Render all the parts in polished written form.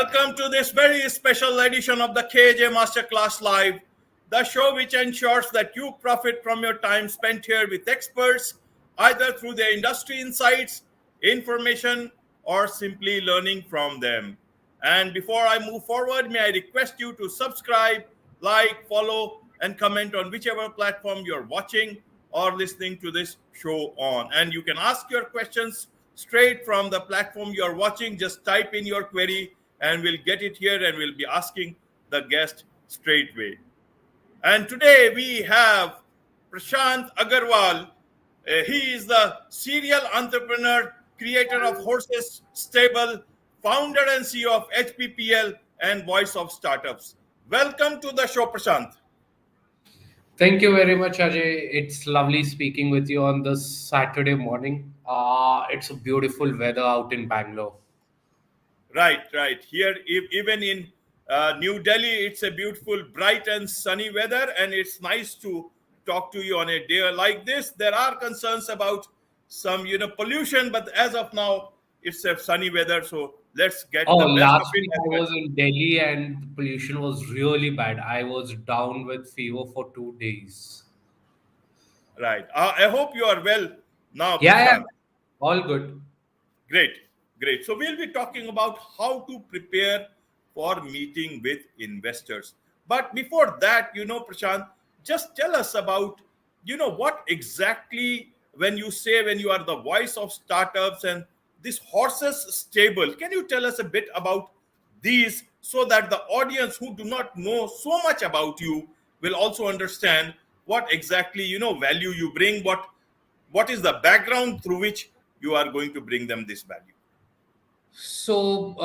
Welcome to this very special edition of the KJ Masterclass Live, the show which ensures that you profit from your time spent here with experts, either through their industry insights, information, or simply learning from them. And before I move forward, may I request you to subscribe, like, follow, and comment on whichever platform you're watching or listening to this show on. And you can ask your questions straight from the platform you're watching. Just type in your query and we'll get it here and we'll be asking the guest straightway. And today we have Prashant Agarwal. He is the serial entrepreneur, creator of Horses Stable, founder and CEO of HPPL, and voice of startups. Welcome to the show, Prashant. Thank you very much, Ajay. It's lovely speaking with you on this Saturday morning. It's a beautiful weather out in Bangalore. Right. Here, even in New Delhi, it's a beautiful, bright and sunny weather, and it's nice to talk to you on a day like this. There are concerns about some, pollution, but as of now, it's a sunny weather, so let's get Oh, the best of last it week as I well. was in Delhi and the pollution was really bad. I was down with fever for 2 days. Right. I hope you are well now, Yeah, Prashant. all good. Great. So we'll be talking about how to prepare for meeting with investors. But before that, Prashant, just tell us about, what exactly when you are the voice of startups and this horses stable. Can you tell us a bit about these so that the audience who do not know so much about you will also understand what exactly, value you bring, what is the background through which you are going to bring them this value. So,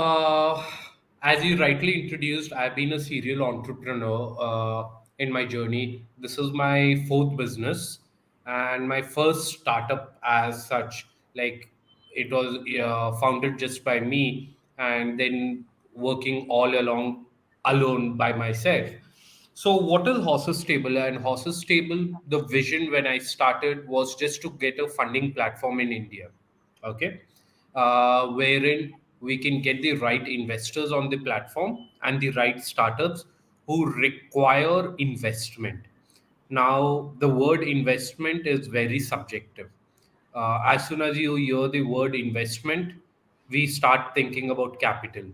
as you rightly introduced, I've been a serial entrepreneur in my journey. This is my fourth business and my first startup as such. Like it was founded just by me and then working all along alone by myself. So, what is Horses Stable? And Horses Stable, the vision when I started was just to get a funding platform in India. Okay, wherein we can get the right investors on the platform and the right startups who require investment. Now, the word investment is very subjective. As soon as you hear the word investment, we start thinking about capital,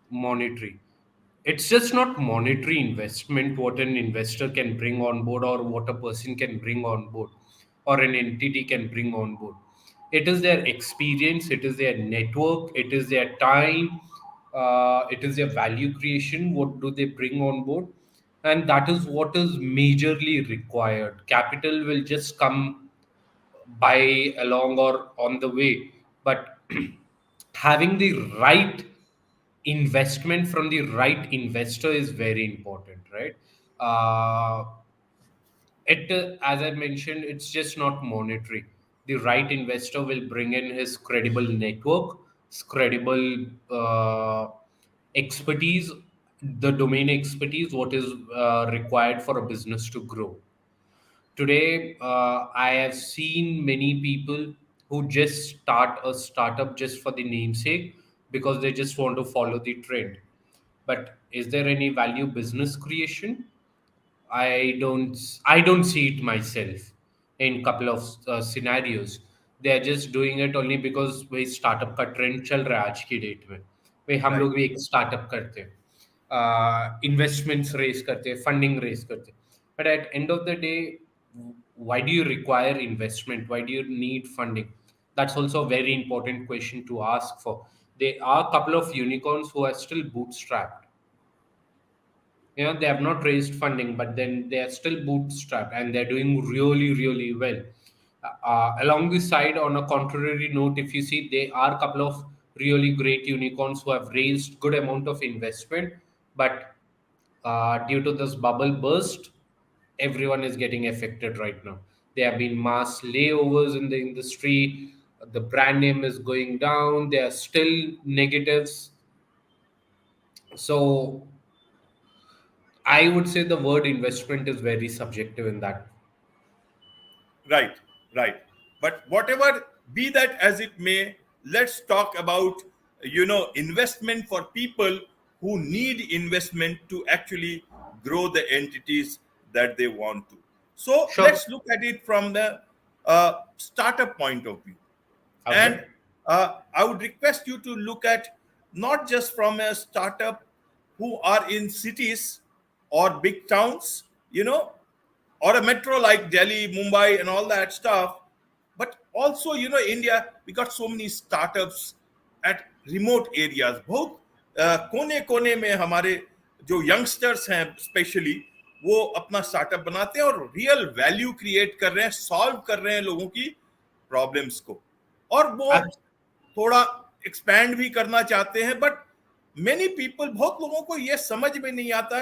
monetary. It's just not monetary investment what an investor can bring on board or what a person can bring on board or an entity can bring on board. It is their experience, it is their network, it is their time, it is their value creation. What do they bring on board? And that is what is majorly required. Capital will just come by along or on the way, but having the right investment from the right investor is very important, right? uh, as I mentioned, it's just not monetary. The right investor will bring in his credible network, his credible expertise, the domain expertise, what is required for a business to grow. Today, I have seen many people who just start a startup just for the namesake because they just want to follow the trend. But is there any value business creation? I don't see it myself in couple of scenarios. They are just doing it only because भाई startup का trend चल रहा है आज की date में. भाई हम Right. लोग भी एक startup करते हैं, investments raise करते हैं, funding raise करते हैं. But at end of the day, why do you require investment? Why do you need funding? That's also a very important question to ask for. There are a couple of unicorns who are still bootstrapped. They have not raised funding, but then they are still bootstrapped and they're doing really well. Along this side, on a contrary note, if you see, there are a couple of really great unicorns who have raised good amount of investment, but due to this bubble burst, everyone is getting affected right now. There have been mass layovers in the industry. The brand name is going down. There are still negatives. So I would say the word investment is very subjective in that. Right, right. But whatever be that as it may, let's talk about investment for people who need investment to actually grow the entities that they want to. So Sure. let's look at it from the startup point of view. Okay. And I would request you to look at not just from a startup who are in cities or big towns, or a metro like Delhi, Mumbai, and all that stuff. But also, India, we got so many startups at remote areas. बहुत कोने कोने में हमारे जो youngsters हैं specially, वो अपना startup बनाते हैं और रियल वैल्यू क्रिएट कर रहे हैं, सॉल्व कर रहे हैं लोगों की प्रॉब्लम्स को, और वो Ab- थोड़ा एक्सपैंड भी करना चाहते हैं. बट मेनी पीपल, बहुत लोगों को ये समझ में नहीं आता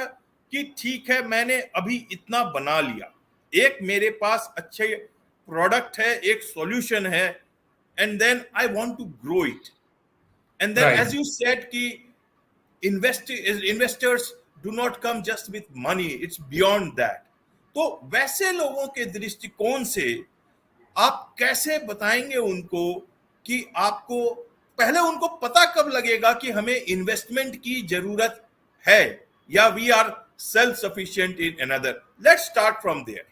कि ठीक है, मैंने अभी इतना बना लिया, एक मेरे पास अच्छे प्रोडक्ट है, एक सॉल्यूशन है, and then I want to grow it. And then right. As you said कि investors do not come just with money, it's beyond that. तो वैसे लोगों के दृष्टिकोण से आप कैसे बताएंगे उनको कि आपको पहले उनको पता कब लगेगा कि हमें इन्वेस्टमेंट की जरूरत है, या we are self sufficient in another? Let's start from there.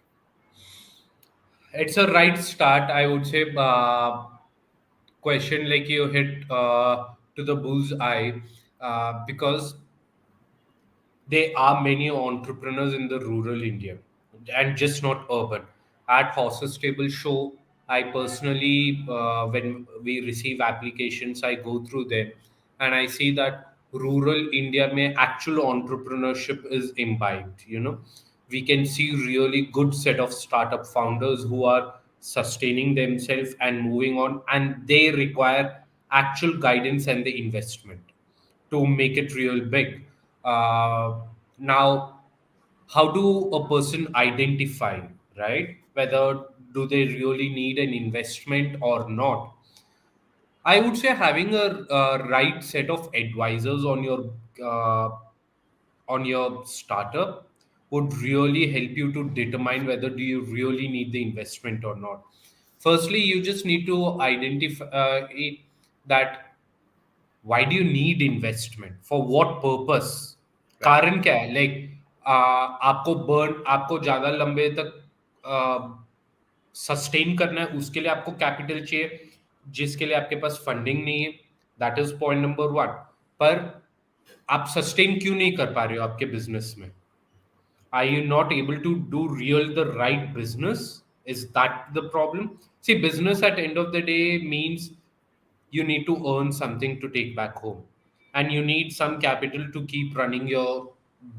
It's a right start, I would say. Question like you hit to the bull's eye, because there are many entrepreneurs in the rural India and just not urban. At Horses Stable Show, I personally, when we receive applications, I go through them and I see that rural India may actual entrepreneurship is imbibed. We can see really good set of startup founders who are sustaining themselves and moving on, and they require actual guidance and the investment to make it real big. Now, how do a person identify, right, whether do they really need an investment or not? I would say having a right set of advisors uh, on your startup would really help you to determine whether do you really need the investment or not. Firstly, you just need to identify that why do you need investment, for what purpose, right. कारण क्या है, like आपको ज्यादा लंबे तक sustain करना है, उसके लिए आपको कैपिटल चाहिए जिसके लिए आपके पास फंडिंग नहीं है. That is point number one. पर आप सस्टेन क्यों नहीं कर पा रहे हो आपके बिजनेस में? Are you not able to do real the right business? Is that the problem? See, business at end of the day means you need to earn something to take back home, and you need some capital to keep running your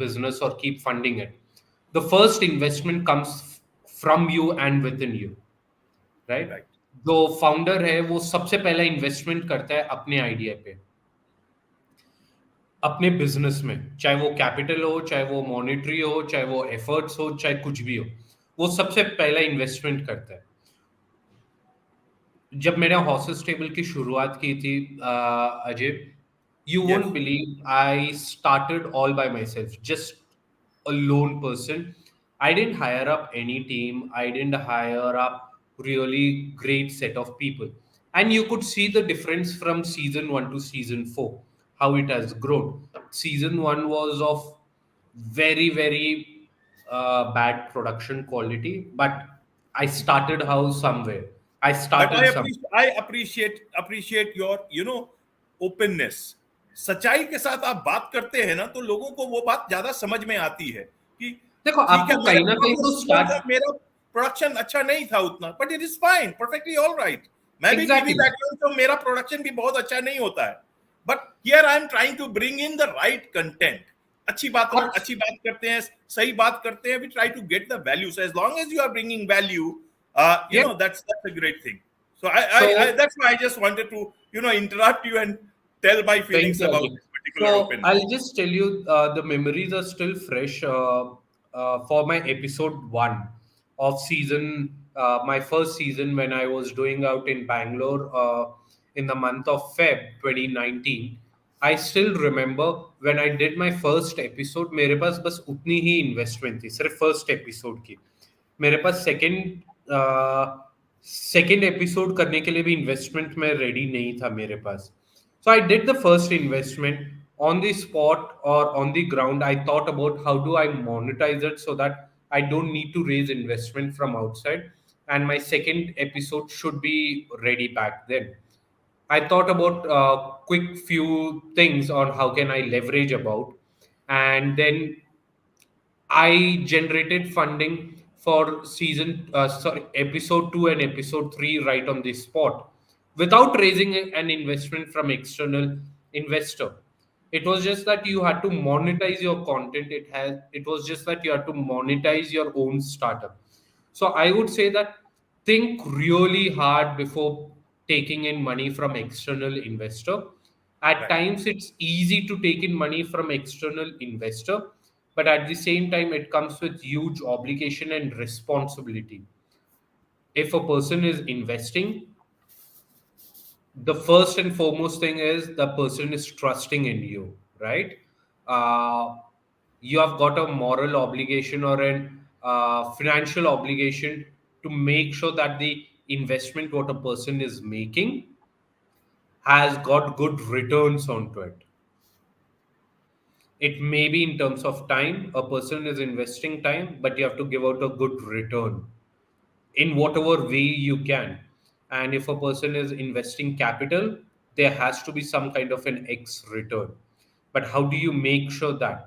business or keep funding it. The first investment comes from you and within you, right? Right. जो founder है वो सबसे पहला investment करता है अपने idea पे, अपने बिजनेस में, चाहे वो कैपिटल हो, चाहे वो मॉनेटरी हो, चाहे वो एफर्ट्स हो, चाहे कुछ भी हो, वो सबसे पहला इन्वेस्टमेंट करता है. जब मैंने हॉर्सेस टेबल की शुरुआत की थी, Ajay, you won't yes. Believe, I started all bye my self, just a lone person. I didn't hire up any team. I didn't hire up really great set of people. And you could see the difference from season 1 to season 4, how it has grown. Season 1 was of very, very bad production quality, but I started how somewhere. I But started some. I appreciate your openness. सच्चाई के साथ आप बात करते हैं ना, तो लोगों को वो बात ज्यादा समझ में आती है कि देखो, ठीक है, आपको मेरे कहीं ना कहीं तो स्टार्ट. मेरा प्रोडक्शन अच्छा नहीं था उतना, but it is fine, perfectly all right. मैं भी टीवी एग्जैक्टली. बैकग्राउंड, तो मेरा प्रोडक्शन भी बहुत अच्छा नहीं होता है. But here I am trying to bring in the right content. अच्छी बात करते हैं, सही बात करते हैं, we try to get the value. So as long as you are bringing value, Yeah. that's a great thing. So I So that's why I just wanted to interrupt you and tell my thank feelings you, about Ajay. this particular So openness. I'll just tell you, the memories are still fresh for my episode one of season, my first season when I was doing out in Bangalore in the month of Feb 2019. I still remember when I did my first episode, मेरे पास बस उतनी ही investment थी सिर्फ first episode की. मेरे पास second episode करने के लिए भी इन्वेस्टमेंट में रेडी नहीं था मेरे पास. So I did the first investment. on the spot or on the ground, I thought about how do I monetize it so that I don't need to raise investment from outside. And my second episode should be ready back then. I thought about quick few things on how can I leverage about, and then I generated funding for episode 2 and episode 3 right on the spot without raising an investment from external investor. It was just that you had to monetize your content. It was just that you had to monetize your own startup. So I would say that think really hard before taking in money from external investor. At Right. times it's easy to take in money from external investor, but at the same time it comes with huge obligation and responsibility. If a person is investing, the first and foremost thing is the person is trusting in you, right? uh, you have got a moral obligation or an financial obligation to make sure that the investment what a person is making has got good returns onto it. It may be in terms of time, a person is investing time, but you have to give out a good return in whatever way you can. And if a person is investing capital, there has to be some kind of an X return. But how do you make sure that?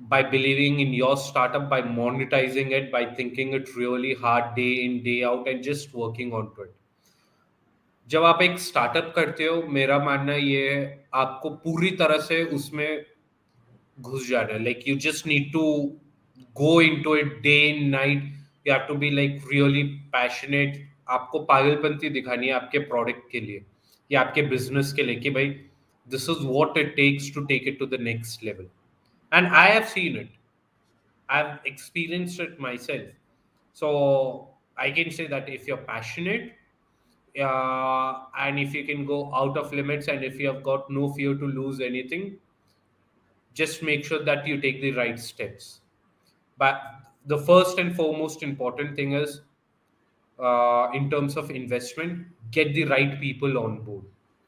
By believing in your startup, by monetizing it, by thinking it really hard day in, day out, and just working onto it. जब आप एक startup करते हो, मेरा मानना ये है आपको पूरी तरह से उसमें घुस जाना है. Like you just need to go into it day and night. You have to be like really passionate. आपको पागलपंती दिखानी है आपके प्रोडक्ट के लिए या आपके बिजनेस के लिए कि भाई this is what it takes to take it to the next level. And I have seen it. I've experienced it myself. So I can say that if you're passionate, and if you can go out of limits, and if you have got no fear to lose anything, just make sure that you take the right steps. But the first and foremost important thing is, in terms of investment, get the right people on board.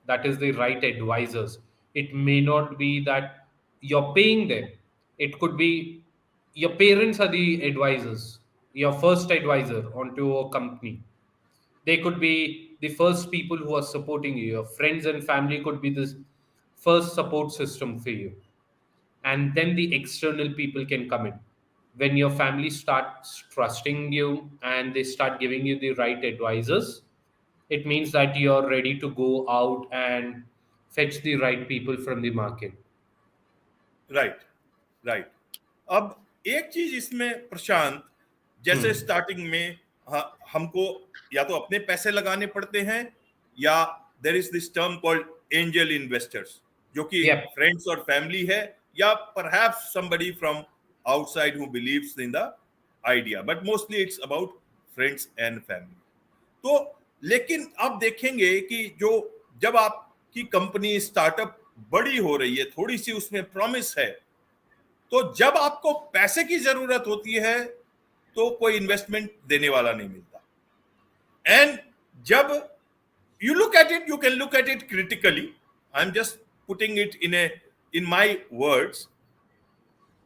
That is the right advisors. It may not be that you're paying them. It could be your parents are the advisors, your first advisor onto a company. They could be the first people who are supporting you. Your friends and family could be the first support system for you, and then the external people can come in. When your family starts trusting you and they start giving you the right advisors, it means that you're ready to go out and fetch the right people from the market. Right, right. अब एक चीज इसमें प्रशांत, जैसे Hmm. Starting में हमको या तो अपने पैसे लगाने पड़ते हैं, या there is this term called angel investors, जो कि Yep. फ्रेंड्स और फैमिली है, या perhaps somebody from outside who believes in the idea, but mostly it's about friends and family. तो लेकिन आप देखेंगे कि जो जब आपकी कंपनी स्टार्टअप बड़ी हो रही है, थोड़ी सी उसमें प्रॉमिस है, तो जब आपको पैसे की जरूरत होती है तो कोई इन्वेस्टमेंट देने वाला नहीं मिलता। एंड जब you look at it, you can look at it critically. I'm just putting it in my words.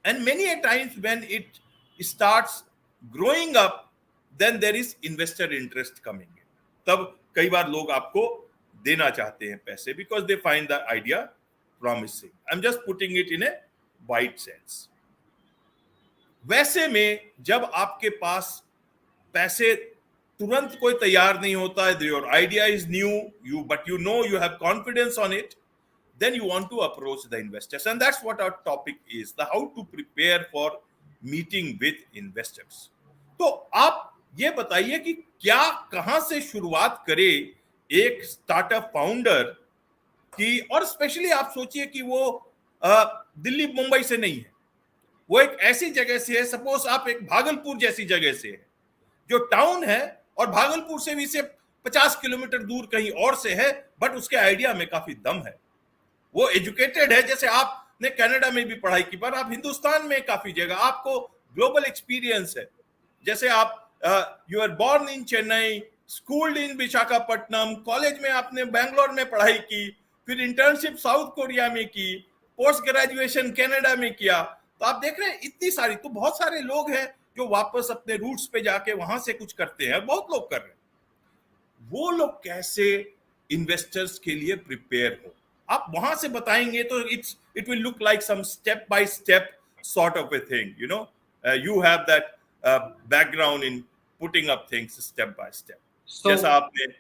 And many a times when it starts growing up, then there is investor interest coming in. तब कई बार लोग आपको देना चाहते हैं पैसे, because they find the idea promising. I'm just putting it in a wide sense. वैसे में जब आपके पास पैसे तुरंत कोई तैयार नहीं होता है, your idea is new, but you know you have confidence on it, then you want to approach the investors, and that's what our topic is, the how to prepare for meeting with investors. तो आप ये बताइए कि क्या कहां से शुरुआत करे एक स्टार्टअप फाउंडर की, और स्पेशली आप सोचिए कि वो दिल्ली मुंबई से नहीं है, वो एक ऐसी जगह से है, सपोज आप एक भागलपुर जैसी जगह से है, जो टाउन है, और भागलपुर से भी से 50 किलोमीटर दूर कहीं और से है, बट उसके आइडिया में काफी दम है, वो एजुकेटेड है, जैसे आपने कनाडा में भी पढ़ाई की, पर आप हिंदुस्तान में काफी जगह आपको ग्लोबल एक्सपीरियंस है, जैसे आप you are born in Chennai, schooled in Visakhapatnam, college में आपने बैंगलोर में पढ़ाई की, फिर इंटर्नशिप साउथ कोरिया में की, पोस्ट ग्रेजुएशन कनाडा में किया। तो आप देख रहे हैं इतनी सारी, तो बहुत सारे लोग हैं जो वापस अपने रूट्स पे जाके वहां से कुछ करते हैं, बहुत लोग कर रहे हैं। वो लोग कैसे इन्वेस्टर्स के लिए प्रिपेयर हो, आप वहां से बताएंगे तो it will look like some step by step sort of a thing, you know, you have that background in putting up things step by step. जैसा So, आपने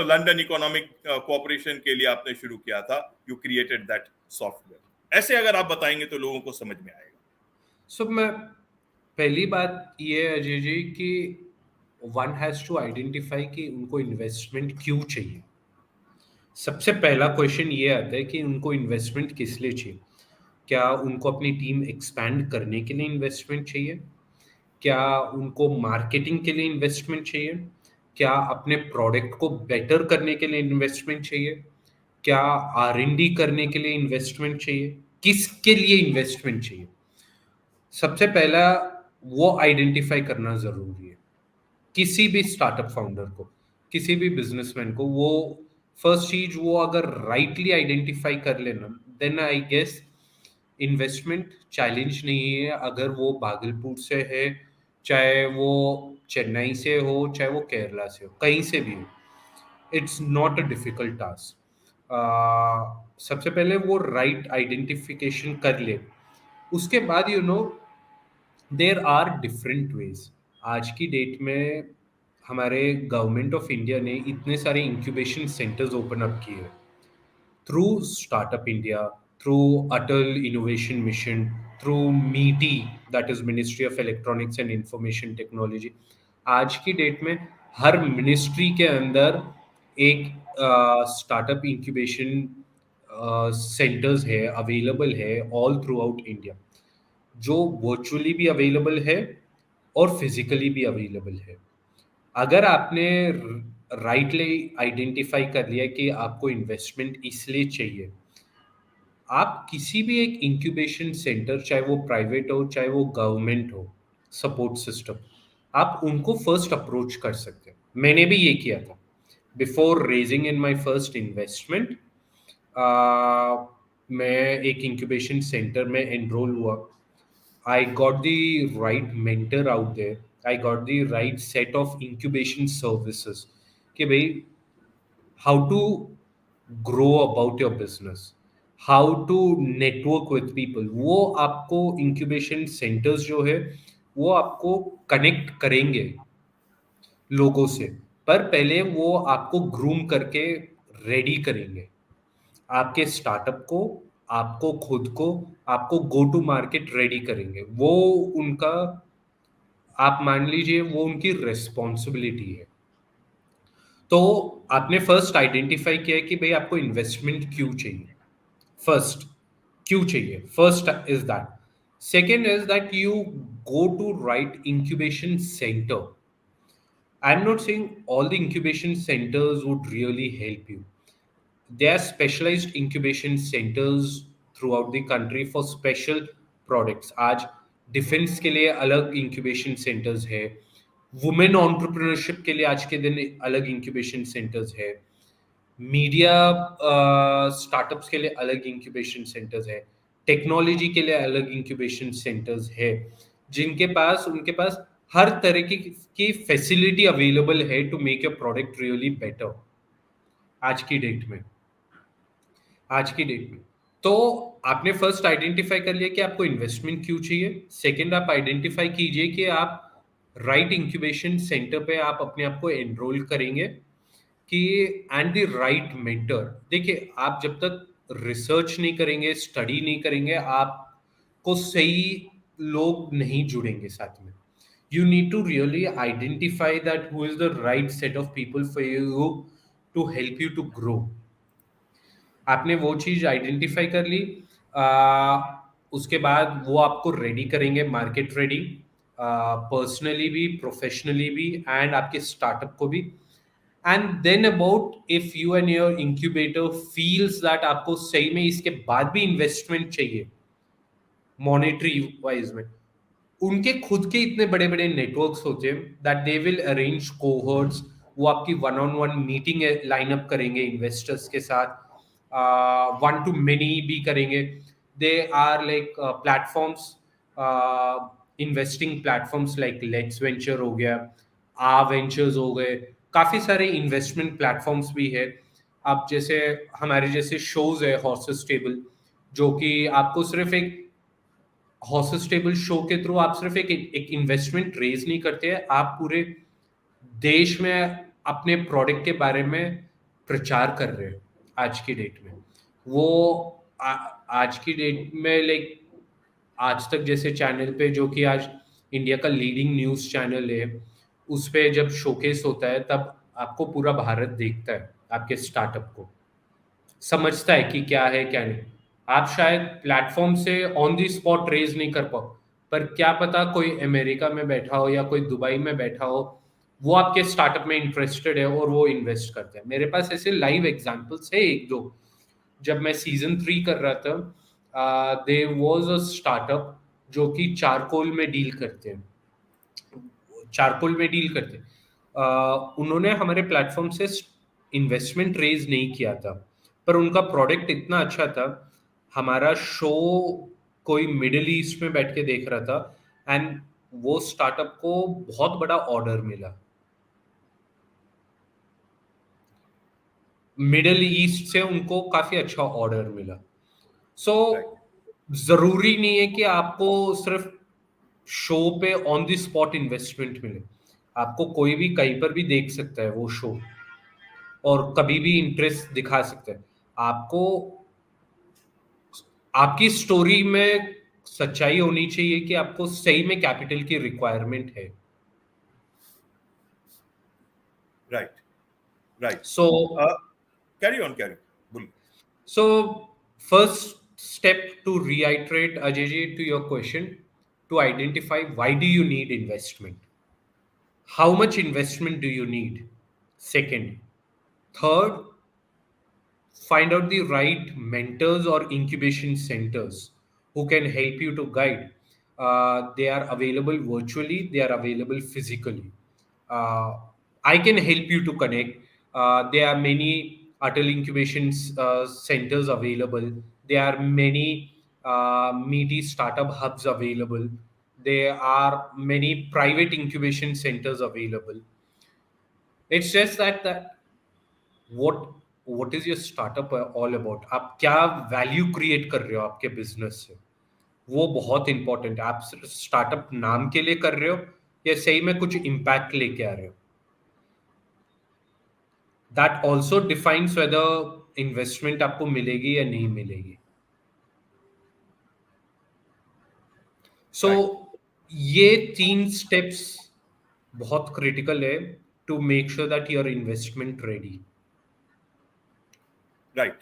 लंदन इकोनॉमिक कोऑपरेशन के लिए आपने शुरू किया था, यू क्रिएटेड दैट सॉफ्टवेयर। ऐसे अगर आप बताएंगे तो लोगों को समझ में आएगा। मैं पहली बात ये है अजय जी कि वन हैज टू आइडेंटिफाई कि उनको इन्वेस्टमेंट क्यों चाहिए। सबसे पहला क्वेश्चन ये आता है कि उनको इन्वेस्टमेंट किस लिए चाहिए। क्या उनको अपनी टीम एक्सपैंड करने के लिए इन्वेस्टमेंट चाहिए? क्या उनको मार्केटिंग के लिए इन्वेस्टमेंट चाहिए? क्या अपने प्रोडक्ट को बेटर करने के लिए इन्वेस्टमेंट चाहिए? क्या R&D करने के लिए इन्वेस्टमेंट चाहिए? किसके लिए इन्वेस्टमेंट चाहिए? सबसे पहला वो आइडेंटिफाई करना ज़रूरी है। किसी भी स्टार्टअप फाउंडर को, किसी भी बिजनेसमैन को, वो फर्स्ट चीज वो अगर राइटली आइडेंटिफाई कर लेना, then I guess investment challenge नहीं है। अगर वो भागलपुर से है, चाहे वो चेन्नई से हो, चाहे वो केरला से हो, कहीं से भी हो, it's not a difficult task. सबसे पहले वो राइट आइडेंटिफिकेशन कर ले। उसके बाद देर आर डिफरेंट वेज। आज की डेट में हमारे गवर्नमेंट ऑफ इंडिया ने इतने सारे इंक्यूबेशन सेंटर्स ओपन अप किए हैं थ्रू स्टार्टअप इंडिया, थ्रू अटल इनोवेशन मिशन, थ्रू मीटी, that is ministry of electronics and information technology. आज की डेट में हर मिनिस्ट्री के अंदर एक स्टार्टअप इंक्यूबेशन सेंटर्स है, अवेलेबल है ऑल थ्रू आउट इंडिया, जो वर्चुअली भी अवेलेबल है और फिजिकली भी अवेलेबल है। अगर आपने राइटली आइडेंटिफाई कर लिया कि आपको इन्वेस्टमेंट इसलिए चाहिए, आप किसी भी एक इंक्यूबेशन सेंटर, चाहे वो प्राइवेट हो चाहे वो गवर्नमेंट हो, सपोर्ट सिस्टम, आप उनको फर्स्ट अप्रोच कर सकते हैं। मैंने भी ये किया था before raising in my first investment. मैं एक इंक्यूबेशन सेंटर में एनरोल हुआ। I got the right mentor out there. I got the right set of incubation services. कि भाई how to grow about your business, how to network with people। वो आपको incubation centers जो है वो आपको कनेक्ट करेंगे लोगों से, पर पहले वो आपको ग्रूम करके रेडी करेंगे आपके स्टार्टअप को, आपको खुद को, आपको गो टू मार्केट रेडी करेंगे। वो उनका, आप मान लीजिए वो उनकी रिस्पॉन्सिबिलिटी है। तो आपने फर्स्ट आइडेंटिफाई किया है कि भाई आपको इन्वेस्टमेंट क्यों चाहिए। फर्स्ट, क्यों चाहिए, first is that. Second is that you go to right incubation center। I'm not saying all the incubation centers would really help you. There are specialized incubation centers throughout the country for special products। आज defence के लिए अलग incubation centres है, women entrepreneurship के लिए आज के दिन अलग इंक्यूबेशन सेंटर्स है, मीडिया स्टार्टअप्स के लिए अलग इंक्यूबेशन सेंटर्स है, टेक्नोलॉजी के लिए अलग इंक्यूबेशन सेंटर्स है, जिनके पास, उनके पास हर तरह की फैसिलिटी अवेलेबल है to make your product really better. आज की डेट में, आज की डेट में तो आपने फर्स्ट आइडेंटिफाई कर लिया कि आपको इन्वेस्टमेंट क्यों चाहिए। सेकंड, आप आइडेंटिफाई कीजिए कि आप राइट इंक्यूबेशन सेंटर पे आप अपने आप को एनरोल करेंगे कि, एंड द राइट मेंटर। देखिए, आप जब तक रिसर्च नहीं करेंगे, स्टडी नहीं करेंगे, आपको सही लोग नहीं जुड़ेंगे साथ में। You need to really identify that who is the right set of people for you to help you to grow. आपने वो चीज आइडेंटिफाई कर ली। उसके बाद वो आपको रेडी करेंगे, मार्केट रेडी, पर्सनली भी, प्रोफेशनली भी, एंड आपके स्टार्टअप को भी। And then about, if you and your incubator feels that आपको सही में इसके बाद भी इन्वेस्टमेंट चाहिए मॉनेटरी वाइज में, उनके खुद के इतने बड़े बड़े नेटवर्क्स होते हैं that they will arrange cohorts. वो आपकी one on one meeting line up करेंगे इन्वेस्टर्स के साथ, वन टू मेनी भी करेंगे. They are like platforms, investing platforms like Let's Venture हो गया, आ वेंचर्स हो गए, काफी सारे इन्वेस्टमेंट प्लेटफॉर्म्स भी है. आप जैसे हमारे जैसे शोज है हॉर्सेस टेबल, जो कि आपको सिर्फ एक हॉर्सेस टेबल शो के थ्रू आप सिर्फ एक इन्वेस्टमेंट रेज नहीं करते हैं, आप पूरे देश में अपने प्रोडक्ट के बारे में प्रचार कर रहे हैं. आज की डेट में वो आज की डेट में लाइक आज तक जैसे चैनल पे, जो कि आज इंडिया का लीडिंग न्यूज़ चैनल है, उस पे जब शोकेस होता है तब आपको पूरा भारत देखता है, आपके स्टार्टअप को समझता है कि क्या है क्या नहीं. आप शायद प्लेटफॉर्म से ऑन दी स्पॉट रेज नहीं कर पाओ, पर क्या पता कोई अमेरिका में बैठा हो या कोई दुबई में बैठा हो, वो आपके स्टार्टअप में इंटरेस्टेड है और वो इन्वेस्ट करते हैं. मेरे पास ऐसे लाइव एग्जांपल्स है एक दो. जब मैं सीजन 3 कर रहा था, देयर वाज अ स्टार्टअप जो कि चारकोल में डील करते हैं, चारकोल में डील करते हैं. उन्होंने हमारे प्लेटफॉर्म से इन्वेस्टमेंट रेज नहीं किया था, पर उनका प्रोडक्ट इतना अच्छा था, हमारा शो कोई मिडिल ईस्ट में बैठ के देख रहा था एंड वो स्टार्टअप को बहुत बड़ा ऑर्डर मिला. मिडिल ईस्ट से उनको काफी अच्छा ऑर्डर मिला. सो राइट. जरूरी नहीं है कि आपको सिर्फ शो पे ऑन द स्पॉट इन्वेस्टमेंट मिले. आपको कोई भी कहीं पर भी देख सकता है वो शो और कभी भी इंटरेस्ट दिखा सकता है. आपको आपकी स्टोरी में सच्चाई होनी चाहिए कि आपको सही में कैपिटल की रिक्वायरमेंट है. Right. Right. So carry on, carry, बोलिए. So, first step to reiterate, Ajay ji, to your question, to identify why do you need investment? How much investment do you need? Second. Third, find out the right mentors or incubation centers who can help you to guide. They are available virtually, they are available physically. Uh, I can help you to connect. There are many Atal incubation centers available. There are many Meity startup hubs available. There are many private incubation centers available. It's just that what what is your startup all about? आप क्या value create कर रहे हो आपके business से, वो बहुत important है. आप स्टार्टअप नाम के लिए कर रहे हो या सही में कुछ इम्पैक्ट लेके आ रहे हो. That also defines whether investment आपको मिलेगी या नहीं मिलेगी. So right. ये 3 स्टेप्स बहुत क्रिटिकल है to make sure that your investment ready. Right.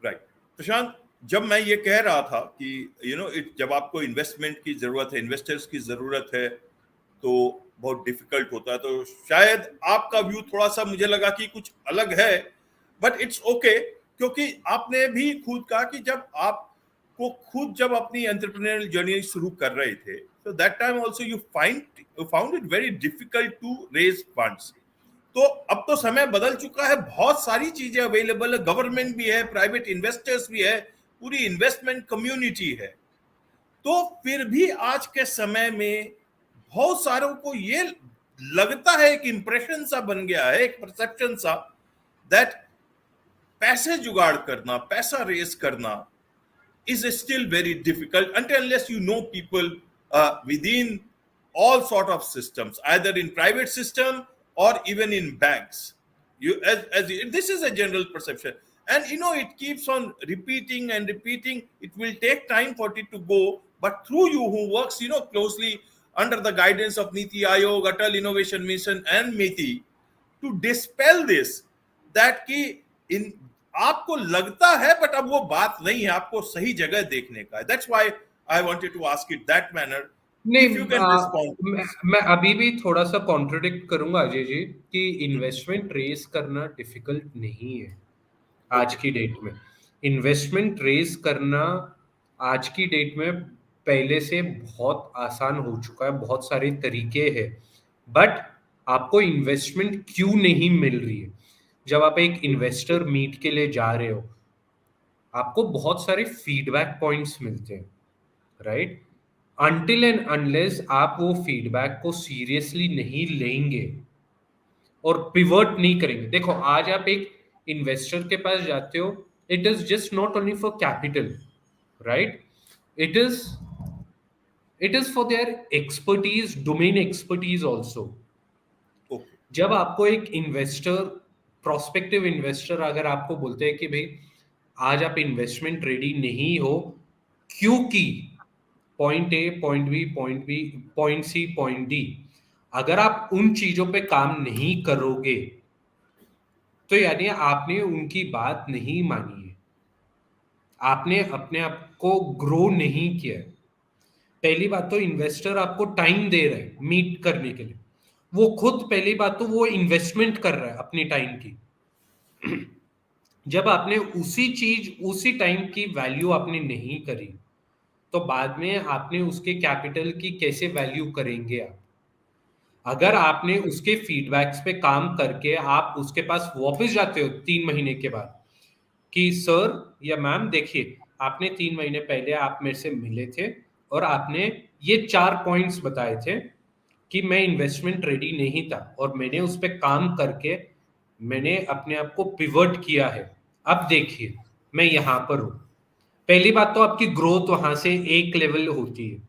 Right. Prashant, जब मैं ये कह रहा था कि जब आपको इन्वेस्टमेंट की जरूरत है, इन्वेस्टर्स की जरूरत है, तो बहुत डिफिकल्ट होता है, तो शायद आपका व्यू थोड़ा सा मुझे लगा कि कुछ अलग है, बट इट्स ओके, क्योंकि आपने भी खुद कहा कि जब अपनी एंटरप्रेन्योरियल जर्नी शुरू कर रहे थे, तो that time also you found it very difficult to raise funds. तो अब तो समय बदल चुका है, बहुत सारी चीजें अवेलेबल है, गवर्नमेंट भी है, प्राइवेट इन्वेस्टर्स भी है, पूरी इन्वेस्टमेंट कम्युनिटी है. तो फिर भी आज के समय में बहुत सारों को ये लगता है, एक इंप्रेशन सा बन गया है, एक परसेप्शन सा, दैट पैसे जुगाड़ करना, पैसा रेस करना is still very difficult until unless you know people within all sort of systems, either in private system or even in banks. This is a general perception, and it keeps on repeating and repeating. It will take time for it to go, but through you who works closely under the guidance of NITI Aayog, Atal Innovation Mission and Meity, to dispel this, that कि in आपको लगता है but अब वो बात नहीं है, आपको सही जगह देखने का है. That's why I wanted to ask it that manner. नहीं, इफ यू कैन रिस्पॉन्ड. मैं अभी भी थोड़ा सा कॉन्ट्रडिक्ट करूंगा अजय जी कि इन्वेस्टमेंट रेज करना डिफिकल्ट नहीं है. आज की डेट में इन्वेस्टमेंट रेज करना आज की डेट में पहले से बहुत आसान हो चुका है, बहुत सारे तरीके हैं, बट आपको इन्वेस्टमेंट क्यों नहीं मिल रही है. जब आप एक इन्वेस्टर मीट के लिए जा रहे हो, आपको बहुत सारे फीडबैक पॉइंट्स मिलते हैं, राइट? अनटिल एंड अनलेस आप वो फीडबैक को सीरियसली नहीं लेंगे और पिवर्ट नहीं करेंगे। देखो, आज आप एक इन्वेस्टर के पास जाते हो, it is just not only for capital, right? It is it is for their expertise, domain expertise also. Okay. जब आपको एक इन्वेस्टर, प्रोस्पेक्टिव इन्वेस्टर अगर आपको बोलते हैं कि भाई आज आप इन्वेस्टमेंट रेडी नहीं हो, क्योंकि point A, point B, point B, point C, point D, अगर आप उन चीजों पे काम नहीं करोगे तो यानी आपने उनकी बात नहीं मानी है, आपने अपने आप को ग्रो नहीं किया है। पहली बात तो इन्वेस्टर आपको टाइम दे रहा है मीट करने के लिए, वो खुद पहली बात तो वो इन्वेस्टमेंट कर रहा है अपनी टाइम की। जब आपने उसी चीज, उसी टाइम की वैल्यू आपने नहीं करी, तो बाद में आपने उसके कैपिटल की कैसे वैल्यू करेंगे आप? अगर आपने उसके फीडबैक्स पे काम करके आप उसके पास वापस जाते हो 3 महीने के बाद कि सर या मैम देखिए, आपने 3 महीने पहले आप मेरे से मिले थे और आपने ये 4 पॉइंट्स बताए थे कि मैं इन्वेस्टमेंट रेडी नहीं था और मैंने उस पर काम करके मैंने अपने आप को पिवट किया है, अब देखिए मैं यहां पर हूं। पहली बात तो आपकी ग्रोथ वहां से एक लेवल होती है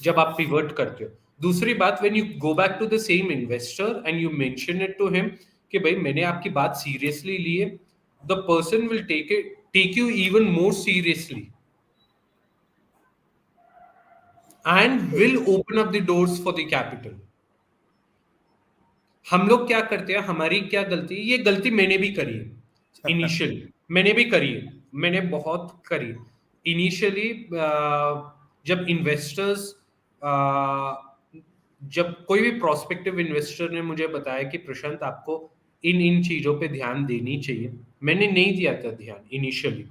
जब आप पिवट करते हो। दूसरी बात, when you go back to the same investor and you mention it to him कि भाई मैंने आपकी बात सीरियसली ली है, the person will take you even more seriously and will open up the doors for the capital. हम लोग क्या करते हैं, हमारी क्या गलती है, ये गलती मैंने भी करी है इनिशियली, मैंने भी करी है, मैंने बहुत करी इनिशियली। जब इन्वेस्टर्स, जब कोई भी प्रोस्पेक्टिव इन्वेस्टर ने मुझे बताया कि प्रशांत आपको इन इन चीजों पे ध्यान देनी चाहिए, मैंने नहीं दिया था ध्यान initially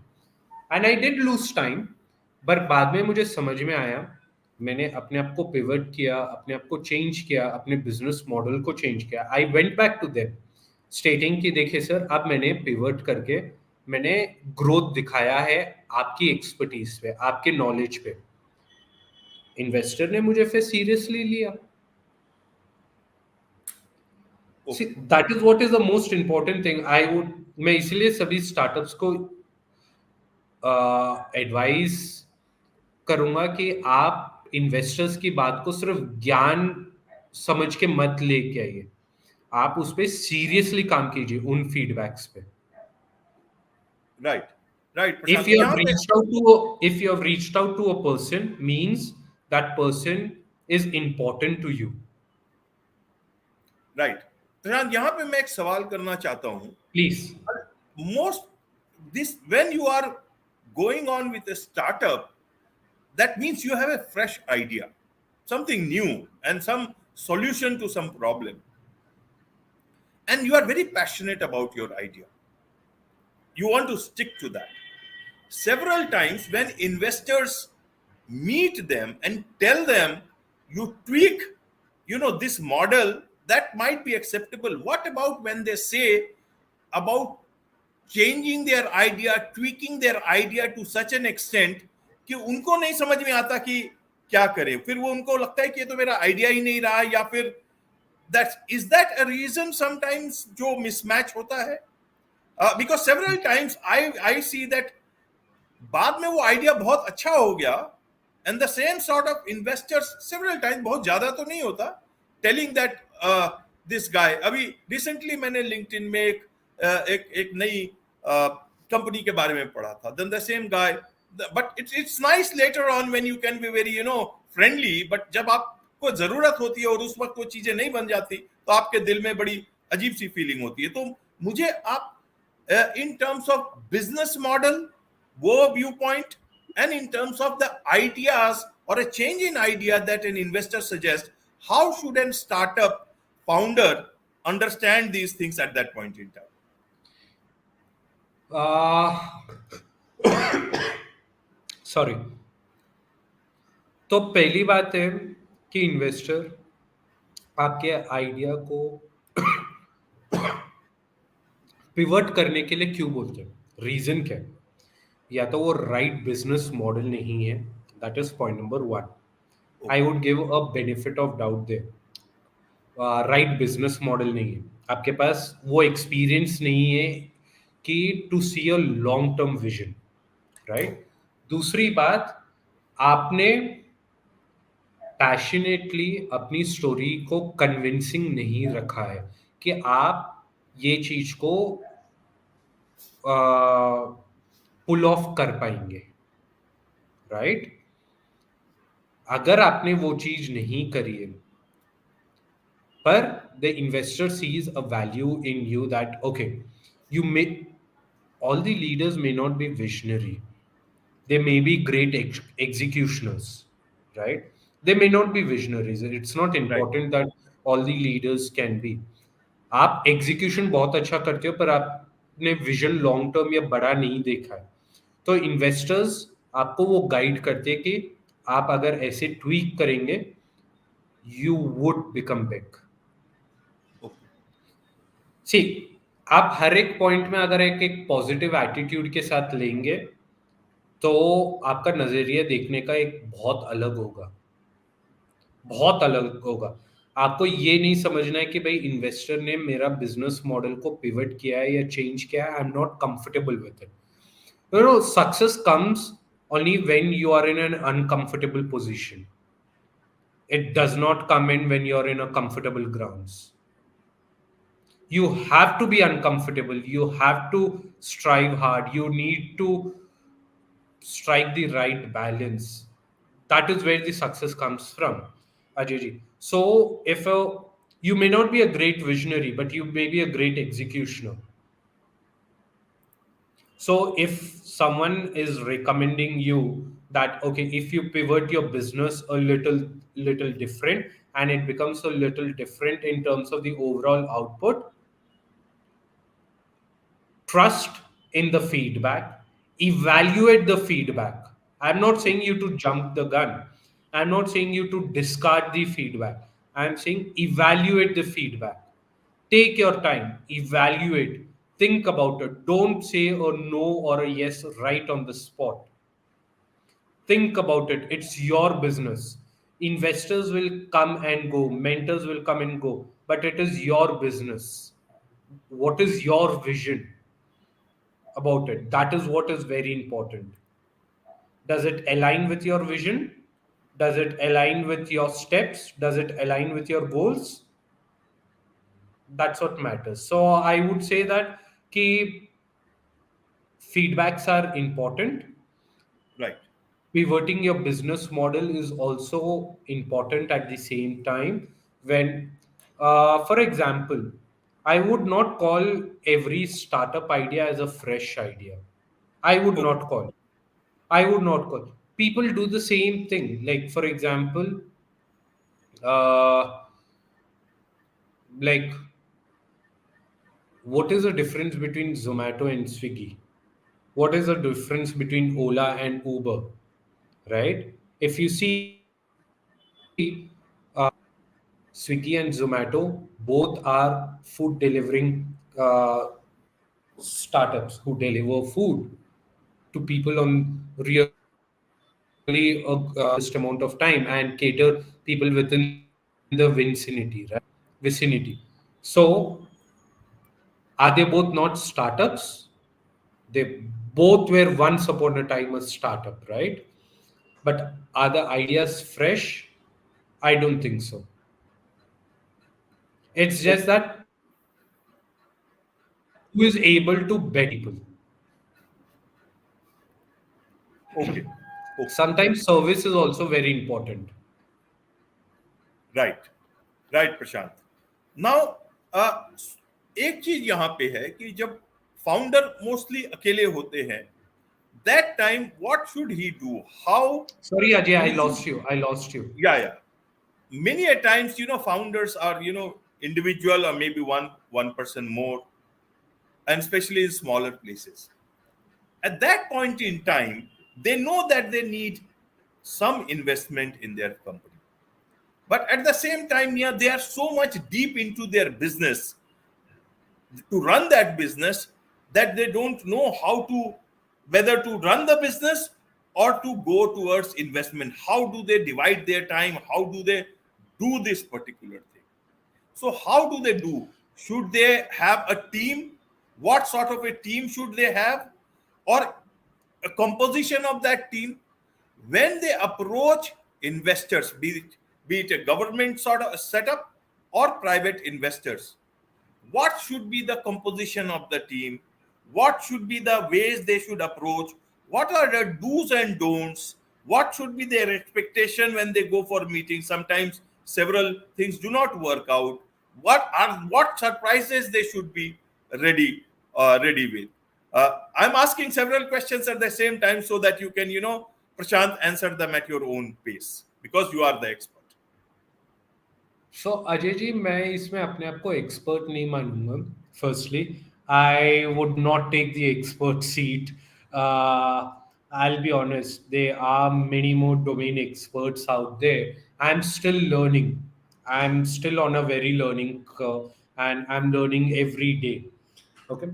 and I did lose time, पर बाद में मुझे समझ में आया, मैंने अपने आप को पिवट किया, अपने आप को चेंज किया, अपने बिजनेस मॉडल को चेंज किया। I went back to them stating कि देखिए सर, अब मैंने पिवट करके मैंने ग्रोथ दिखाया है आपकी एक्सपर्टीज पे, आपके नॉलेज पे। इन्वेस्टर ने मुझे फिर सीरियसली लिया। Okay. That is what is the most important thing I would, मैं इसलिए सभी स्टार्टअप्स को एडवाइस करूंगा कि आप इन्वेस्टर्स की बात को सिर्फ ज्ञान समझ के मत लेके आइए, आप उस पर सीरियसली काम कीजिए उन फीडबैक्स पे। Right. Right if Prashant, you have यहाँ पे reached out to a, if you have reached out to a person means that person is important to you. Right Prashant, यहाँ पे मैं एक सवाल करना चाहता हूँ। Please. Most this when you are going on with a startup, that means you have a fresh idea, something new, and some solution to some problem, and you are very passionate about your idea. You want to stick to that. Several times when investors meet them and tell them you tweak, this model, that might be acceptable. What about when they say about changing their idea, tweaking their idea to such an extent कि उनको नहीं समझ में आता कि क्या करें, फिर वो उनको लगता है कि ये तो मेरा आइडिया ही नहीं रहा, या फिर that a reason sometimes जो mismatch होता है? Because several times I see that बाद में वो आइडिया बहुत अच्छा हो गया, and the same sort of investors several time, बहुत ज्यादा तो नहीं होता, टेलिंग दैट दिस गाय। अभी रिसेंटली मैंने लिंक्डइन में एक नई कंपनी के बारे में पढ़ा था, then the same guy, but it's nice later on when you can be very friendly, but जब आपको जरूरत होती है और उस वक्त वो चीजें नहीं बन जाती, तो आपके दिल में बड़ी अजीब सी फीलिंग होती है। तो मुझे आप in terms of business model, वो viewpoint, and in terms of the ideas or a change in idea that an investor suggests, how should a startup founder understand these things at that point in time? Sorry. तो पहली बात है कि investor आपके idea को pivot करने के लिए क्यों बोलते हैं, रीजन क्या है? या तो वो राइट बिजनेस मॉडल नहीं है, that is point number one. I Okay. Would give a benefit of doubt there. Right business model नहीं है, आपके पास वो एक्सपीरियंस नहीं है कि to see a long term vision, right. दूसरी बात, आपने पैशनेटली अपनी स्टोरी को कन्विंसिंग नहीं रखा है कि आप ये चीज को पुल ऑफ कर पाएंगे, राइट. अगर आपने वो चीज नहीं करी है, पर the investor sees a value in you that okay, you may, all the leaders may not be visionary, they may be great executioners, right. They may not be visionaries, it's not Right. important that all the leaders can be. आप execution बहुत अच्छा करते हो पर आपने vision long term या बड़ा नहीं देखा है, तो इन्वेस्टर्स आपको वो गाइड करते हैं कि आप अगर ऐसे ट्वीक करेंगे you would become big. Okay. सी, आप हर एक पॉइंट में अगर एक एक पॉजिटिव एटीट्यूड के साथ लेंगे तो आपका नजरिया देखने का एक बहुत अलग होगा, बहुत अलग होगा. आपको ये नहीं समझना है कि भाई इन्वेस्टर ने मेरा बिजनेस मॉडल को पिवट किया है या चेंज किया है, I am not comfortable with it. You know, success comes only when you are in an uncomfortable position. It does not come in when you're in a comfortable grounds. You have to be uncomfortable, you have to strive hard, you need to strike the right balance. That is where the success comes from, Ajay. So, if you may not be a great visionary, but you may be a great executioner. So, if someone is recommending you that okay, if you pivot your business a little different and it becomes a little different in terms of the overall output, trust in the feedback, evaluate the feedback. I'm not saying you to jump the gun, I'm not saying you to discard the feedback, I'm saying evaluate the feedback. Take your time, evaluate, think about it. Don't say a no or a yes right on the spot. Think about it, it's your business. Investors will come and go, mentors will come and go, but it is your business. What is your vision about it? That is what is very important. Does it align with your vision? Does it align with your steps? Does it align with your goals? That's what matters. So I would say that key feedbacks are important. Right. Pivoting your business model is also important at the same time. When, for example, I would not call every startup idea as a fresh idea. I would Okay. not call. I would not call. People do the same thing. Like, for example, uh, like, what is the difference between Zomato and Swiggy? What is the difference between Ola and Uber? Right? If you see, Swiggy and Zomato both are food delivering startups who deliver food to people on really a amount of time and cater people within the vicinity. So, are they both not startups? They both were once upon a time a startup, right? But are the ideas fresh? I don't think so. It's just Okay. that who is able to bet people. Okay. Okay. Sometimes service is also very important. Right. Right Prashant. Now एक चीज यहाँ पे है कि जब founder mostly अकेले होते हैं, that time what should he do, how Sorry, Ajay, I he should. lost you. I lost you. Yeah. Many a times, founders are, individual or maybe one person more, and especially in smaller places. At that point in time, they know that they need some investment in their company. But at the same time, yeah, they are so much deep into their business to run that business that they don't know how to whether to run the business or to go towards investment. How do they divide their time? How do they do this particular thing? So how do they do? Should they have a team? What sort of a team should they have? Or a composition of that team? When they approach investors, be it a government sort of setup or private investors, what should be the composition of the team, what should be the ways they should approach, what are the do's and don'ts, what should be their expectation when they go for meetings. Sometimes several things do not work out. What surprises they should be ready with. I'm asking several questions at the same time so that you can, Prashant, answer them at your own pace because you are the expert. So Ajay ji, मैं इसमें अपने आप को expert नहीं मानूंगा. Firstly, I would not take the expert seat. I'll be honest, there are many more domain experts out there. I'm still learning. I'm still on a very learning curve, and I'm learning every day. Okay.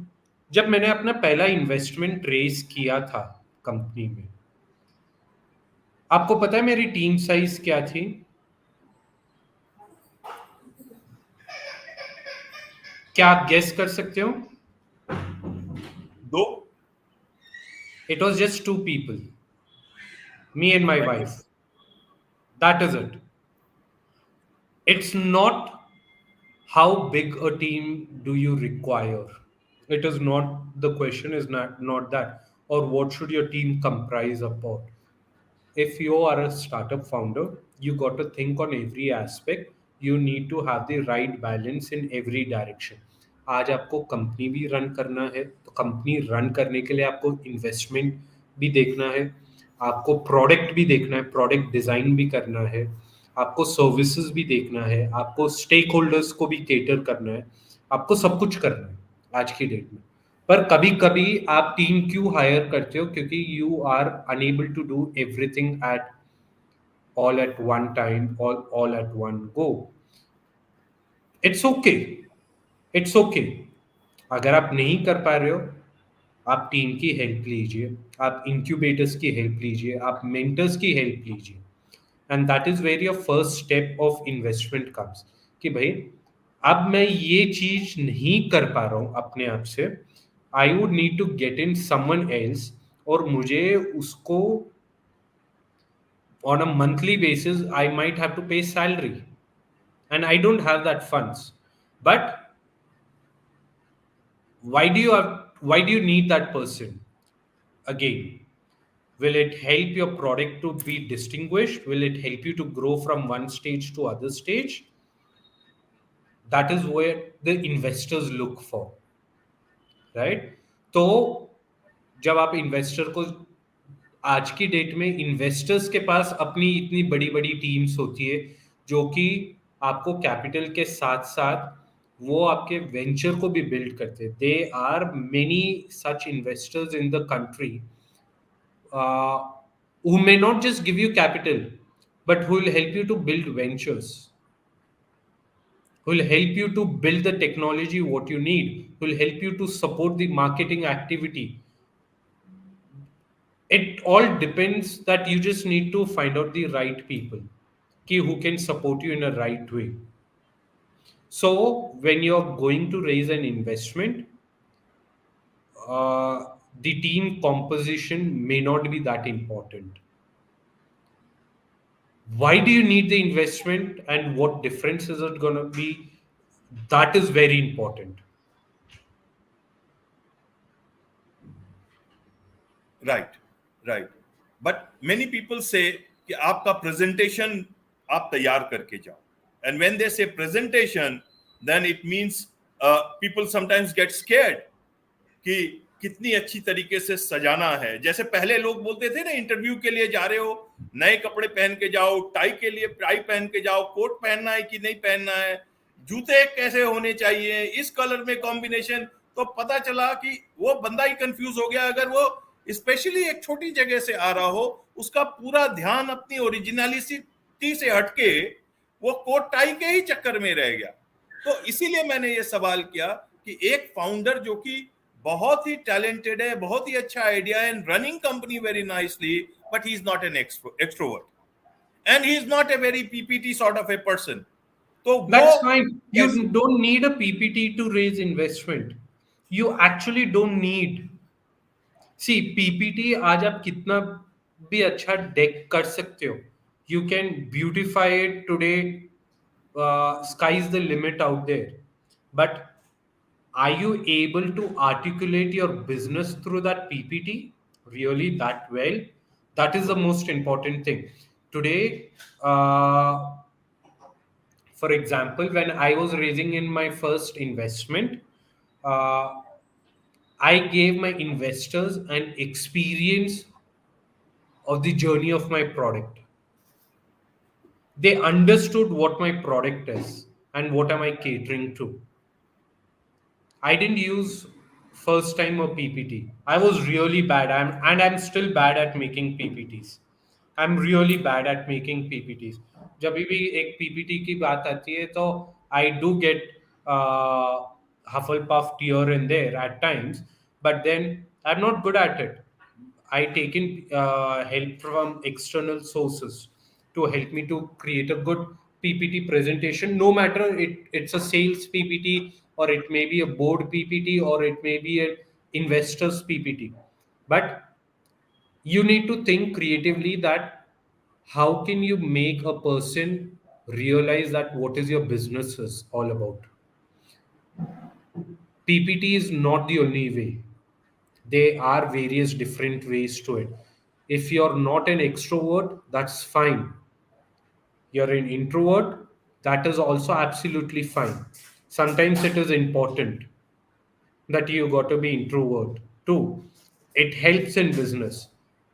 जब मैंने अपना पहला investment race किया था company में, आपको पता है मेरी टीम साइज क्या थी? क्या आप गेस कर सकते हो? दो. It was just two people, me and my That wife. is That is it. It's not how big a team do you require. It is not, the question is not that, or what should your team comprise about. If you are a startup founder, you got to think on every aspect. You need to have the right balance in every direction. आज आपको company भी run करना है, तो company run करने के लिए आपको इन्वेस्टमेंट भी देखना है, आपको प्रोडक्ट भी देखना है, प्रोडक्ट डिजाइन भी करना है, आपको सर्विसेज भी देखना है, आपको स्टेक होल्डर्स को भी केटर करना है, आपको सब कुछ करना है आज की डेट में. पर कभी कभी आप टीम क्यों हायर करते हो? क्योंकि you are unable to do everything at all at one time, all at one go. It's okay, it's okay. अगर आप नहीं कर पा रहे हो, आप टीम की हेल्प लीजिए, आप इंक्यूबेटर्स की हेल्प लीजिए, आप मेंटर्स की हेल्प लीजिए. And that is where your first step of investment comes. कि भाई, अब मैं ये चीज नहीं कर पा रहा हूं अपने आप से, I would need to get in someone else, और मुझे उसको on a monthly basis I might have to pay salary, and I don't have that funds. But why do you need that person? Again, will it help your product to be distinguished? Will it help you to grow from one stage to other stage? That is where the investors look for, right? तो जब आप investor को, आज की date में investors के पास अपनी इतनी बड़ी बड़ी टीम्स होती है जो कि आपको कैपिटल के साथ साथ वो आपके वेंचर को भी बिल्ड करते हैं. They are many such investors in the country who may not just give you capital, but who will help you to build ventures, who will help you to build the technology what you need, who will help you to support the marketing activity. It all depends that you just need to find out the right people who can support you in a right way. So when you're going to raise an investment, the team composition may not be that important. Why do you need the investment and what difference is it going to be? That is very important. Right. Right. But many people से कि आपका presentation आप तैयार करके जाओ. And when they say presentation, then it means people sometimes get scared कि कितनी अच्छी तरीके से सजाना है. जैसे पहले लोग बोलते थे ना, इंटरव्यू के लिए जा रहे हो, नए कपड़े पहन के जाओ, टाई के लिए टाई पहन के जाओ, कोट पहनना है कि नहीं पहनना है, जूते कैसे होने चाहिए, इस कलर में कॉम्बिनेशन. तो पता चला कि वो बंदा ही कंफ्यूज हो गया. अगर वो स्पेशली एक छोटी जगह से आ रहा हो, उसका पूरा ध्यान अपनी ओरिजिनलिटी से हटके वो कोट टाई के ही चक्कर में रह गया. तो इसीलिए मैंने ये सवाल किया कि एक फाउंडर जो कि बहुत ही talented है, बहुत ही अच्छा idea है, and running company very nicely, but he's not an extrovert, and he's not a very PPT sort of a person. तो वो That's fine. You कैसे? don't need a PPT to raise investment. You actually don't need. See, PPT आज आप कितना भी अच्छा deck कर सकते हो. You can beautify it today. Sky's the limit out there. But are you able to articulate your business through that PPT really that well? That is the most important thing. Today, for example, when I was raising in my first investment, uh, I gave my investors an experience of the journey of my product. They understood what my product is and what am I catering to. I didn't use first time a PPT. I was really bad. I'm still bad at making PPTs. I'm really bad at making PPTs. जब भी एक PPT की बात आती है तो I do get Hufflepuff here and there at times, but then I'm not good at it. I taken help from external sources to help me to create a good PPT presentation. No matter it's a sales PPT or it may be a board PPT or it may be an investors PPT, but you need to think creatively that how can you make a person realize that what is your business is all about. PPT is not the only way. There are various different ways to it. If you're not an extrovert, that's fine. You're an introvert, that is also absolutely fine. Sometimes it is important that you got to be introvert too. It helps in business.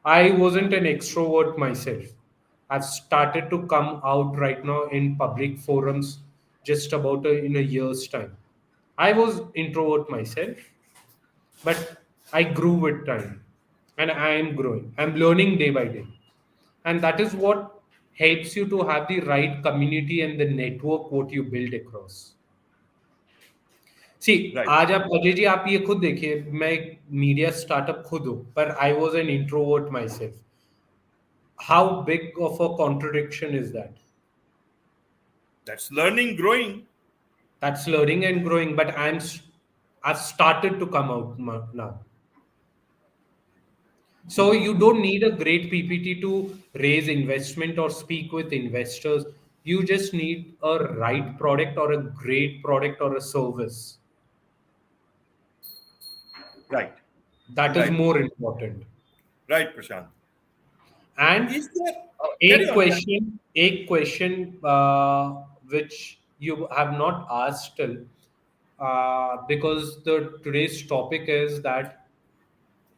I wasn't an extrovert myself. I've started to come out right now in public forums just about in a year's time. I was introvert myself, but I grew with time and I am growing. I'm learning day by day. And that is what helps you to have the right community and the network what you build across. C Right. आज आप अजय जी आप ये खुद देखिए मैं एक media startup खुद हूँ पर I was an introvert my self how big of a contradiction is that That's learning, growing. That's learning and growing but I've started to come out now. So you don't need a great PPT to raise investment or speak with investors. You just need a right product or a great product or a service. Right. That is Right. more important. Right, Prashant. And Is there? Carry a on. question, which you have not asked still, because the today's topic is that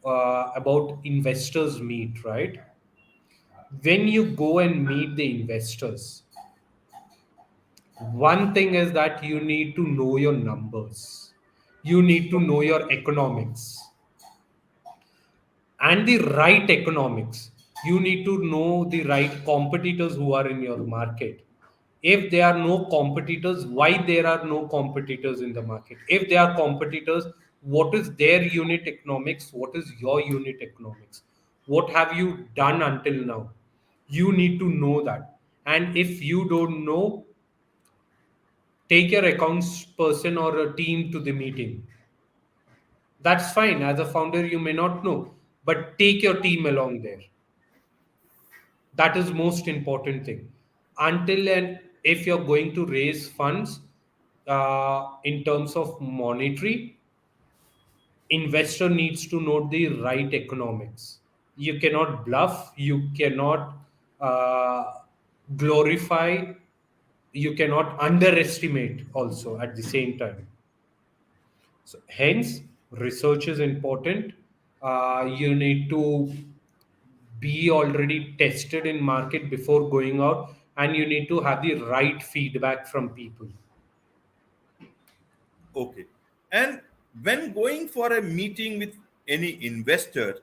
about investors meet, right? When you go and meet the investors, one thing is that you need to know your numbers, you need to know your economics and the right economics. You need to know the right competitors who are in your market. If there are no competitors, why there are no competitors in the market? If there are competitors, what is their unit economics? What is your unit economics? What have you done until now? You need to know that. And if you don't know, take your accounts person or a team to the meeting. That's fine. As a founder, you may not know, but take your team along there. That is most important thing. Until and if you're going to raise funds in terms of monetary, investor needs to know the right economics. You cannot bluff. You cannot uh, glorify. You cannot underestimate also at the same time. So hence, research is important. You need to be already tested in market before going out, and you need to have the right feedback from people. Okay. And when going for a meeting with any investor,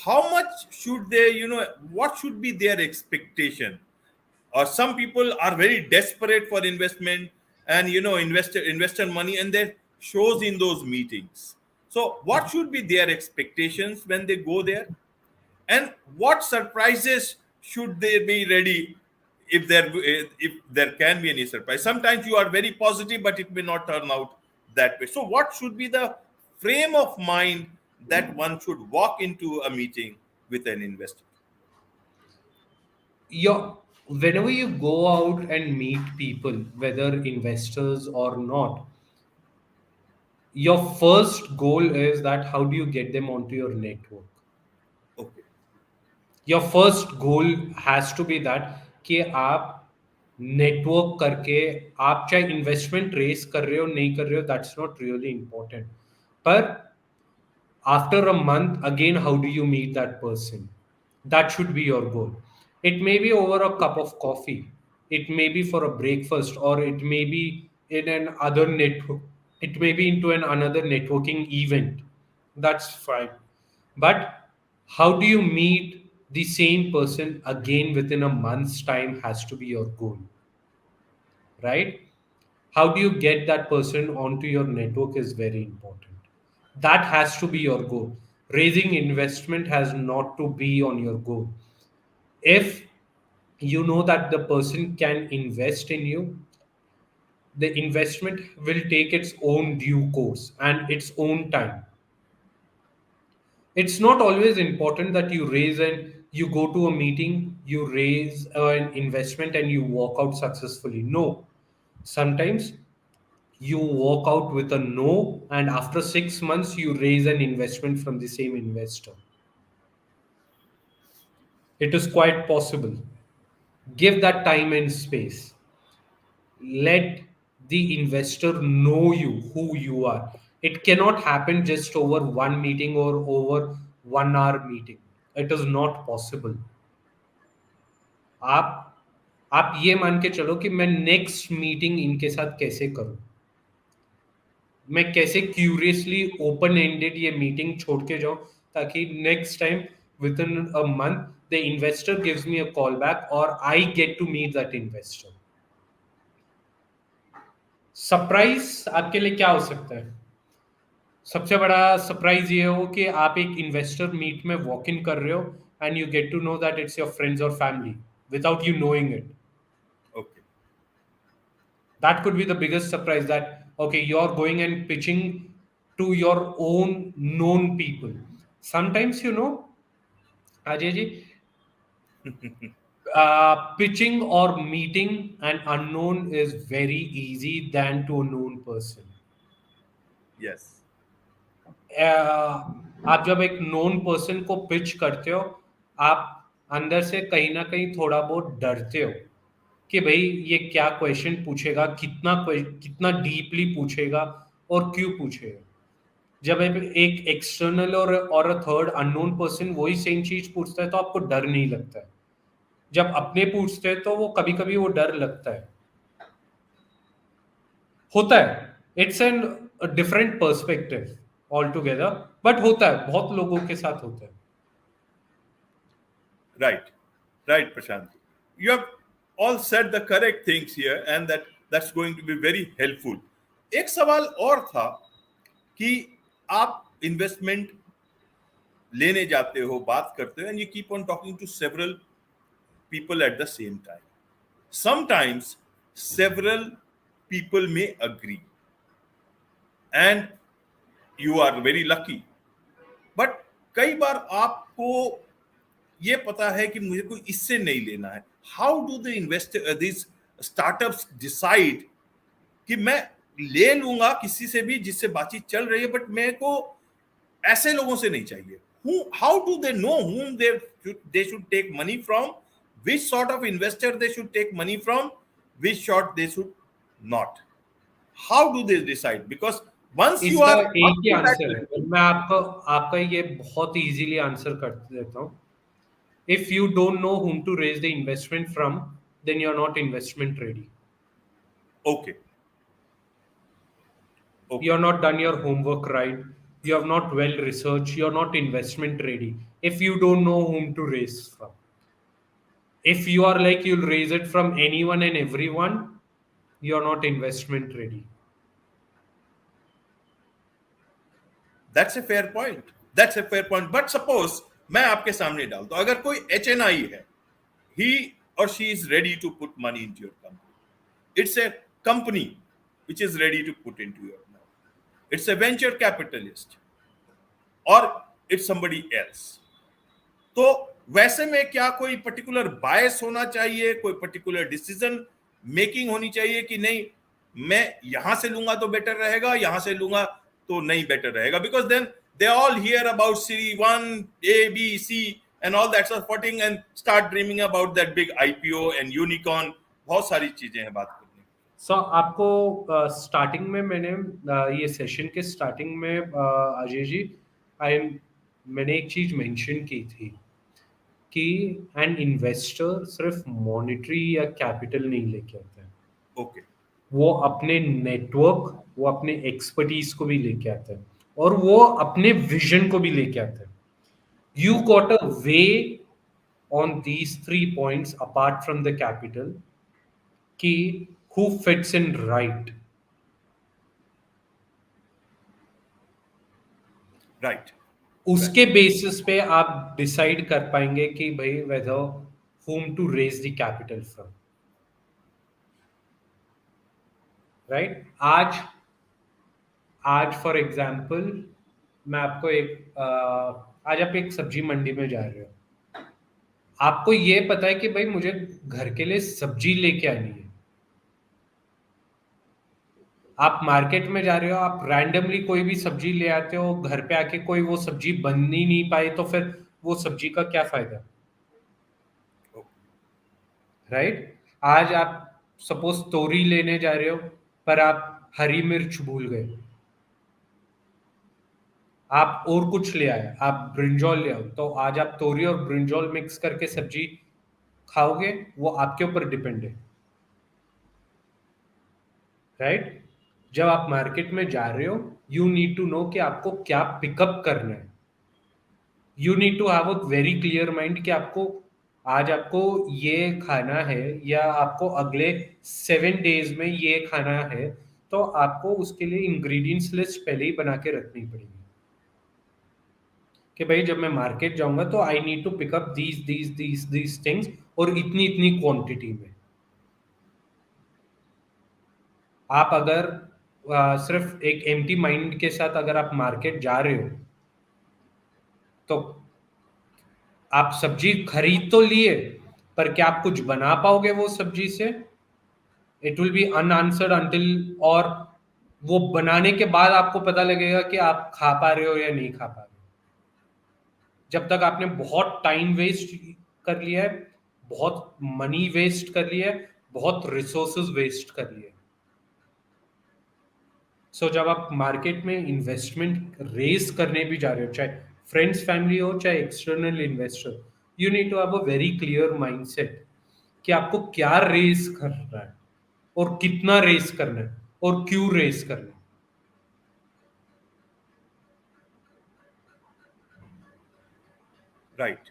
how much should they, what should be their expectation? Or some people are very desperate for investment and investor money, and shows in those meetings. So, what should be their expectations when they go there? And what surprises should they be ready if there can be any surprise? Sometimes you are very positive, but it may not turn out that way. So, what should be the frame of mind that one should walk into a meeting with an investor? Whenever you go out and meet people, whether investors or not, your first goal is that how do you get them onto your network. Okay. Your first goal has to be that कि आप network करके आप चाहे investment race कर रहे हो नहीं कर रहे हो, दैट्स नॉट रियली इंपॉर्टेंट, पर after a month again how do you meet that person? That should be your goal. It may be over a cup of coffee, it may be for a breakfast, or it may be in an other network, it may be into an another networking event. That's fine, but how do you meet the same person again within a month's time has to be your goal, right? How do you get that person onto your network is very important. That has to be your goal. Raising investment has not to be on your goal. If you know that the person can invest in you, the investment will take its own due course and its own time. It's not always important that you raise and you go to a meeting, you raise an investment and you walk out successfully. No, sometimes you walk out with a no, and after 6 months you raise an investment from the same investor. It is quite possible. Give that time and space. Let the investor know you, who you are. It cannot happen just over one meeting or over 1 hour meeting. It is not possible. आप आप ये मान के चलो कि मैं next meeting इनके साथ कैसे करूं, मैं कैसे क्यूरियसली ओपन एंडेड ये मीटिंग छोड़ के जाऊं ताकि next time within a month the investor gives me a call back और I get to meet that investor. Surprise आपके लिए क्या हो सकता है? सबसे बड़ा सरप्राइज ये हो कि आप एक इन्वेस्टर मीट में वॉक इन कर रहे हो and you get to know that it's your friends और family without you knowing it. Okay. That could be the biggest surprise, that okay, you're going and pitching to your own known people. Sometimes Ajay ji, pitching or meeting an unknown is very easy than to a known person. Yes. आप जब एक known person को pitch करते हो, आप अंदर से कहीं ना कहीं थोड़ा बहुत डरते हो कि भाई ये क्या क्वेश्चन पूछेगा, कितना डीपली पूछेगा और क्यों पूछेगा. जब एक एक्सटर्नल और अ थर्ड अननोन पर्सन वही सेम चीज पूछता है तो आपको डर नहीं लगता है. जब अपने पूछते हैं तो वो कभी कभी वो डर लगता है, होता है. It's an different perspective all together, but होता है, बहुत लोगों के साथ होता है. Right. Right, Prashant. You have all said the correct things here, and that's going to be very helpful. एक सवाल और था कि आप इन्वेस्टमेंट लेने जाते हो, बात करते हो, and you keep on talking to several people at the same time. Sometimes several people may agree, and you are very lucky. But कई बार आपको ये पता है कि मुझे कोई इससे नहीं लेना है. How do the investor this startups decide कि मैं ले लूंगा किसी से भी जिससे बातचीत चल रही है, बट मेरे को ऐसे लोगों से नहीं चाहिए. How do they know whom they should take money from, which sort of investor they should take money from, which sort they should not? How do they decide? Because once you इसका are एक up he to that answer है, level. मैं आपको आपका ये बहुत easily answer कर देता हूँ. If you don't know whom to raise the investment from, then you're not investment ready. Okay. You Okay. have not done your homework right. You have not well researched. You're not investment ready. If you don't know whom to raise from, if you are like you'll raise it from anyone and everyone, you're not investment ready. That's a fair point, that's a fair point. But suppose मैं आपके सामने डालता हूं, अगर कोई HNI है, he or she is ready to put money into your company. It's a company which is ready to put into your money. It's a venture capitalist or it's somebody else. तो वैसे में क्या कोई particular बायस होना चाहिए, कोई particular decision making होनी चाहिए कि नहीं मैं यहां से लूंगा तो बेटर रहेगा, यहां से लूंगा तो नहीं बेटर रहेगा? Because then they all hear about series one A B C and all that's are fighting and start dreaming about that big IPO and unicorn. बहुत सारी चीजें हैं बात करने की। सो आपको स्टार्टिंग में मैंने ये सेशन के स्टार्टिंग में अजय जी आई मैंने एक चीज मेंशन की थी कि एन इन्वेस्टर सिर्फ मॉनेटरी या कैपिटल नहीं लेके आता है, ओके, वो अपने नेटवर्क, वो अपने एक्सपर्टीज को भी लेके आता है और वो अपने विजन को भी लेके आता है। You got a way on these 3 points apart from the capital कि who fits in right. Right, उसके राइट, बेसिस पे आप डिसाइड कर पाएंगे कि भाई whether whom to raise the capital from, right. आज फॉर एग्जांपल मैं आपको आज आप एक सब्जी मंडी में जा रहे हो, आपको ये पता है कि भाई मुझे घर के लिए सब्जी लेके आनी है। आप मार्केट में जा रहे हो, आप रैंडमली कोई भी सब्जी ले आते हो, घर पे आके कोई वो सब्जी बन ही नहीं पाई तो फिर वो सब्जी का क्या फायदा, राइट। आज आप सपोज तोरी लेने जा रहे हो पर आप हरी मिर्च भूल गए, आप और कुछ ले आए, आप ब्रिंजॉल ले आओ, तो आज आप तोरी और ब्रिंजॉल मिक्स करके सब्जी खाओगे, वो आपके ऊपर डिपेंड है, राइट। जब आप मार्केट में जा रहे हो यू नीड टू नो कि आपको क्या पिकअप करना है। You need to have a very clear mind कि आपको आज आपको ये खाना है या आपको अगले 7 डेज में ये खाना है, तो आपको उसके लिए इंग्रेडिएंट्स लिस्ट पहले ही बना के रखनी पड़ेगी कि भाई जब मैं मार्केट जाऊंगा तो I need to pick up these things और इतनी इतनी क्वांटिटी में। आप अगर सिर्फ एक एम्प्टी माइंड के साथ अगर आप मार्केट जा रहे हो तो आप सब्जी खरीद तो लिए पर क्या आप कुछ बना पाओगे वो सब्जी से? It will be unanswered until, और वो बनाने के बाद आपको पता लगेगा कि आप खा पा रहे हो या नहीं खा पा रहे हो। जब तक आपने बहुत टाइम वेस्ट कर लिया है, बहुत मनी वेस्ट कर लिया है, बहुत रिसोर्सेज वेस्ट कर लिए। सो जब आप मार्केट में इन्वेस्टमेंट रेज करने भी जा रहे हो, चाहे फ्रेंड्स फैमिली हो चाहे external investor, you need to have a very clear mindset कि आपको क्या रेस करना है और कितना रेस करना है और क्यों रेस करना है। राइट,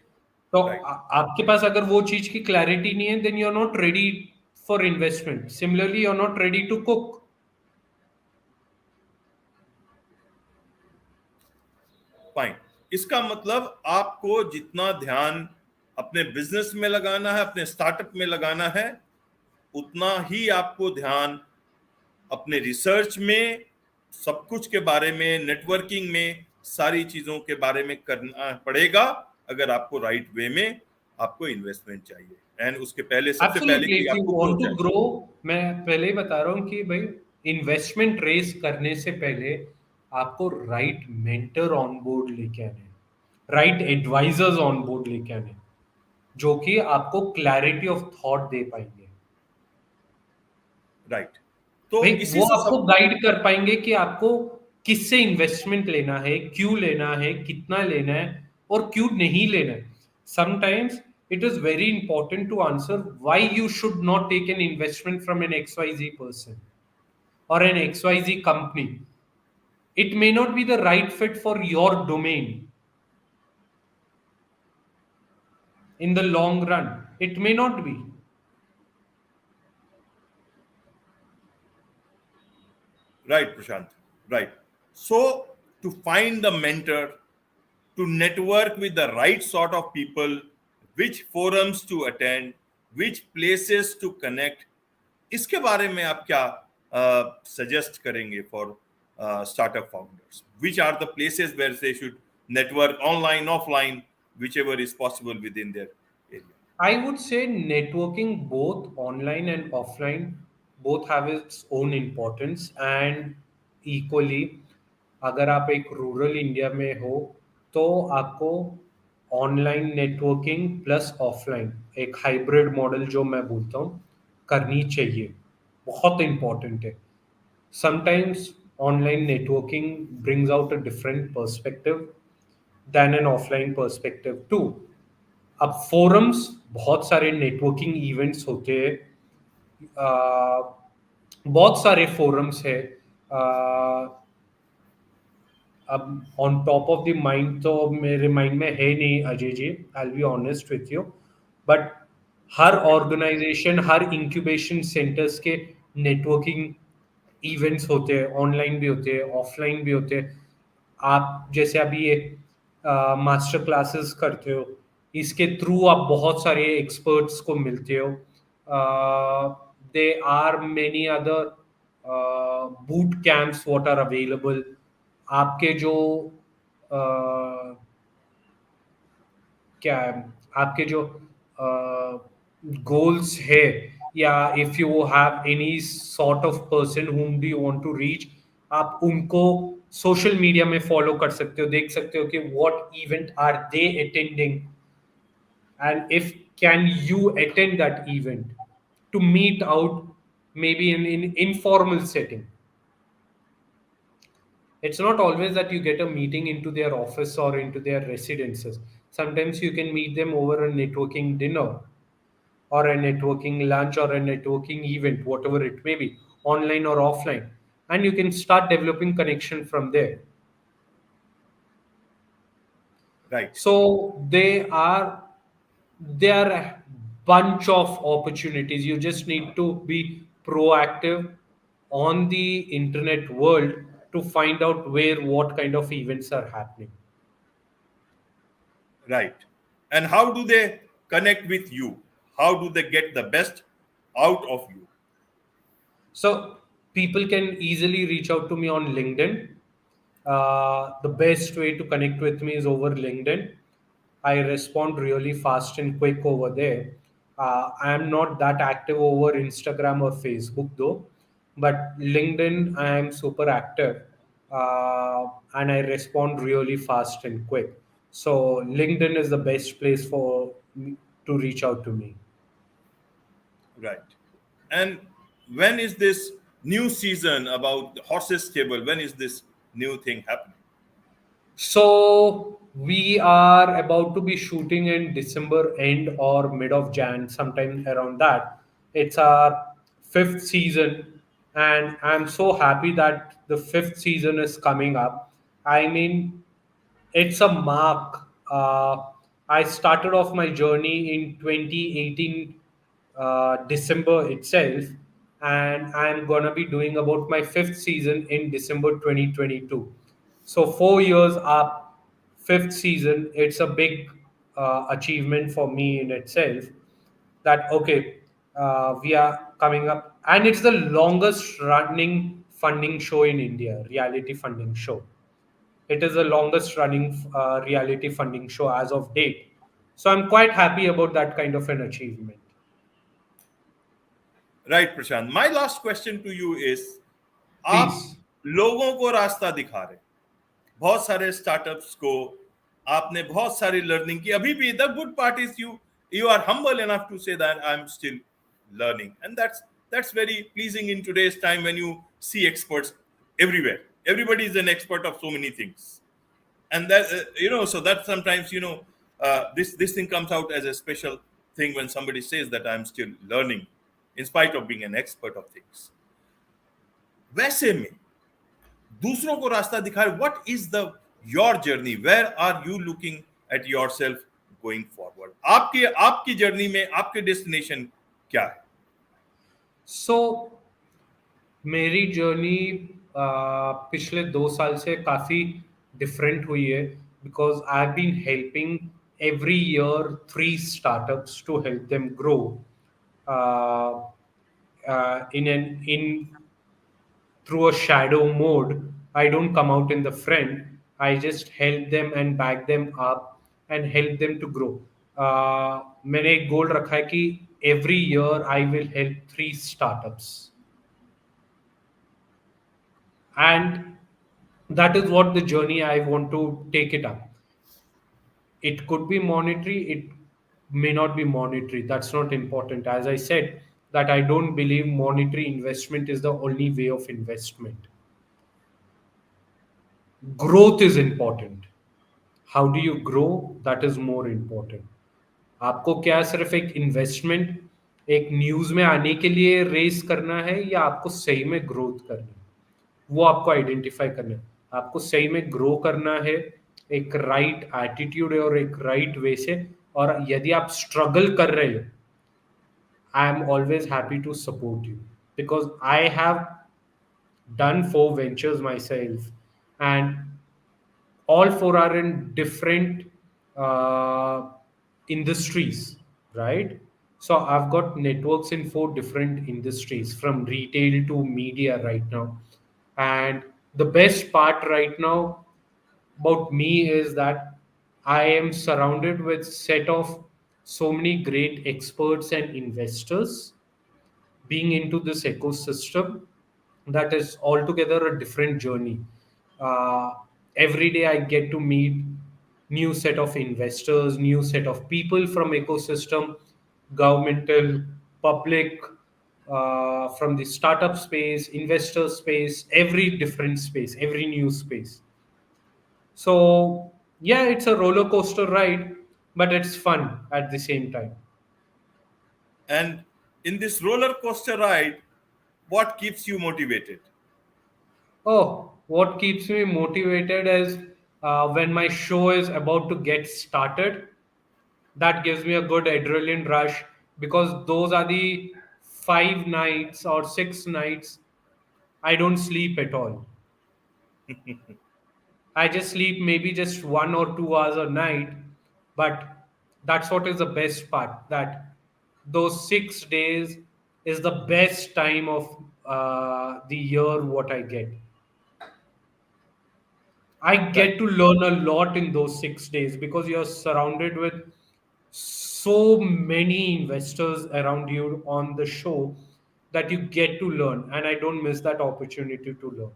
तो राइट। आपके पास अगर वो चीज की क्लैरिटी नहीं है then you are not ready for investment. Similarly you are not ready to cook. Fine, इसका मतलब आपको जितना ध्यान अपने बिजनेस में लगाना है, अपने स्टार्टअप में लगाना है, उतना ही आपको ध्यान अपने रिसर्च में, सब कुछ के बारे में, नेटवर्किंग में, सारी चीजों के बारे में करना पड़ेगा अगर आपको राइट वे में आपको इन्वेस्टमेंट चाहिए। एंड उसके पहले, सबसे पहले एब्सोल्युटली, कि इफ यू आपको ग्रो वांट टू चाहिए। ग्रो, मैं पहले ही बता रहा हूँ कि भाई इन्वेस्टमेंट रेस करने से पहले आपको राइट मेंटर ऑन बोर्ड लेके आने, राइट एडवाइजर्स ऑन बोर्ड लेके आने जो कि आपको क्लैरिटी ऑफ थॉट दे पाएंगे। राइट, तो भाई इसी वो से आपको सब। गाइड कर पाएंगे कि आपको किससे इन्वेस्टमेंट लेना है, क्यों लेना है, कितना लेना है और क्यों नहीं लेना है। Sometimes it is very important to answer why you should not take an investment from an XYZ person or an XYZ company. It may not be the right fit for your domain in the long run. It may not be. Right Prashant, right. So to find the mentor, to network with the right sort of people, which forums to attend, which places to connect. इसके बारे में आप क्या suggest करेंगे for startup founders? Which are the places where they should network, online, offline, whichever is possible within their area? I would say networking both online and offline both have its own importance and equally अगर आप एक rural India में हो तो आपको online networking plus offline एक hybrid model जो मैं बोलता हूँ करनी चाहिए बहुत इम्पोर्टेंट है sometimes online networking brings out a different perspective than an offline perspective too अब फोरम्स बहुत सारे नेटवर्किंग इवेंट्स होते हैं बहुत सारे फोरम्स है अब on top of the mind तो मेरे माइंड में है नहीं Ajay ji I will be honest with you but हर ऑर्गेनाइजेशन हर इंक्यूबेशन सेंटर्स के नेटवर्किंग इवेंट्स होते हैं ऑनलाइन भी होते हैं ऑफलाइन भी होते हैं आप जैसे अभी ये मास्टर क्लासेस करते हो इसके थ्रू आप बहुत सारे एक्सपर्ट्स को मिलते हो they are many other boot camps what are available आपके जो क्या है आपके जो गोल्स है या if you have any sort of person whom do you want to reach आप उनको सोशल मीडिया में फॉलो कर सकते हो देख सकते हो कि what event are they attending and if can you attend that event to meet out maybe in informal setting. It's not always that you get a meeting into their office or into their residences. Sometimes you can meet them over a networking dinner or a networking lunch or a networking event, whatever it may be, online or offline. And you can start developing connection from there. Right. So there are a bunch of opportunities. You just need to be proactive on the internet world to find out where what kind of events are happening. Right. And how do they connect with you? How do they get the best out of you? So people can easily reach out to me on LinkedIn. The best way to connect with me is over LinkedIn. I respond really fast and quick over there. I am not that active over Instagram or Facebook though, but LinkedIn I am super active and I respond really fast and quick. So LinkedIn is the best place for to reach out to me. Right. And when is this new season about the horses stable? When is this new thing happening? So we are about to be shooting in December end or mid of Jan, sometime around that. It's our fifth season, and I'm so happy that the fifth season is coming up. I mean, it's a mark. I started off my journey in 2018 December itself, and I'm gonna be doing about my fifth season in December 2022. So 4 years up, fifth season. It's a big achievement for me in itself. That okay, we are coming up, and it's the longest running funding show in India, reality funding show. It is the longest running reality funding show as of date. So I'm quite happy about that kind of an achievement. Right, Prashant. My last question to you is, आप Please. लोगों को रास्ता दिखा रहे, बहुत सारे startups को आपने बहुत सारी लर्निंग की. अभी भी the good part is you are humble enough to say that I'm still learning, and that's very pleasing in today's time when you see experts everywhere. Everybody is an expert of so many things, and that so that sometimes this thing comes out as a special thing when somebody says that I'm still learning in spite of being an expert of things. वैसे में दूसरों को रास्ता दिखाए, what is the your journey, where are you looking at yourself going forward? आपकी journey में आपके destination क्या है? So मेरी जर्नी पिछले 2 साल से काफ़ी different हुई है, because I've been helping every year 3 startups to help them grow uh, in through a shadow mode. I don't come out in the front. I just help them and back them up and help them to grow. मैंने एक गोल रखा है कि every year I will help 3 startups, and that is what the journey I want to take it up. It could be monetary, it may not be monetary. That's not important. As I said, that I don't believe monetary investment is the only way of investment. Growth is important. How do you grow? That is more important. आपको क्या सिर्फ एक investment एक news में आने के लिए race करना है, या आपको सही में ग्रोथ करना है? वो आपको आइडेंटिफाई करना है। आपको सही में ग्रो करना है एक राइट एटीट्यूड और एक राइट वे से। और यदि आप स्ट्रगल कर रहे हो, I am always happy to support you, because I have done 4 ventures myself, and all four are in different uh, industries, right? So I've got networks in 4 different industries, from retail to media right now. And the best part right now about me is that I am surrounded with set of so many great experts and investors being into this ecosystem, that is altogether a different journey. uh, every day I get to meet new set of investors, new set of people from ecosystem, governmental, public, from the startup space, investor space, every different space, every new space. So yeah, it's a roller coaster ride, but it's fun at the same time. And in this roller coaster ride, what keeps you motivated? Oh, what keeps me motivated is when my show is about to get started. That gives me a good adrenaline rush, because those are the 5 nights or 6 nights I don't sleep at all. I just sleep maybe just 1 or 2 hours a night, but that's what is the best part. That those 6 days is the best time of the year what I get. I Right. get to learn a lot in those 6 days, because you're surrounded with so many investors around you on the show, that you get to learn, and I don't miss that opportunity to learn.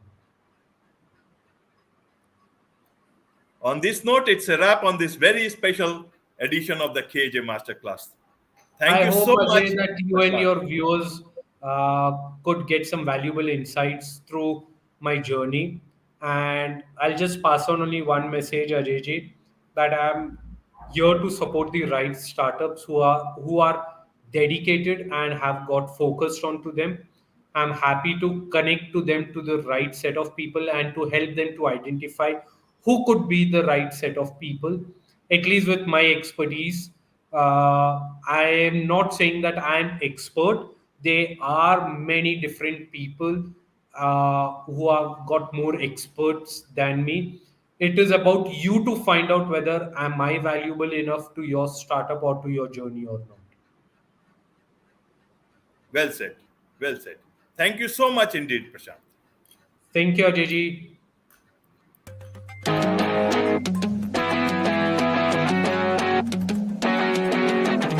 On this note, it's a wrap on this very special edition of the KJ Masterclass. Thank I you hope, so Ajay, much, that you and Prashant. your viewers could get some valuable insights through my journey. And I'll just pass on only one message, Ajay ji, that I'm here to support the right startups who are dedicated and have got focused onto them. I'm happy to connect to them to the right set of people and to help them to identify who could be the right set of people, at least with my expertise. I am not saying that I am expert. There are many different people who have got more experts than me. It is about you to find out whether am I valuable enough to your startup or to your journey or not. Well said. Well said. Thank you so much indeed, Prashant. Thank you, Ajay ji.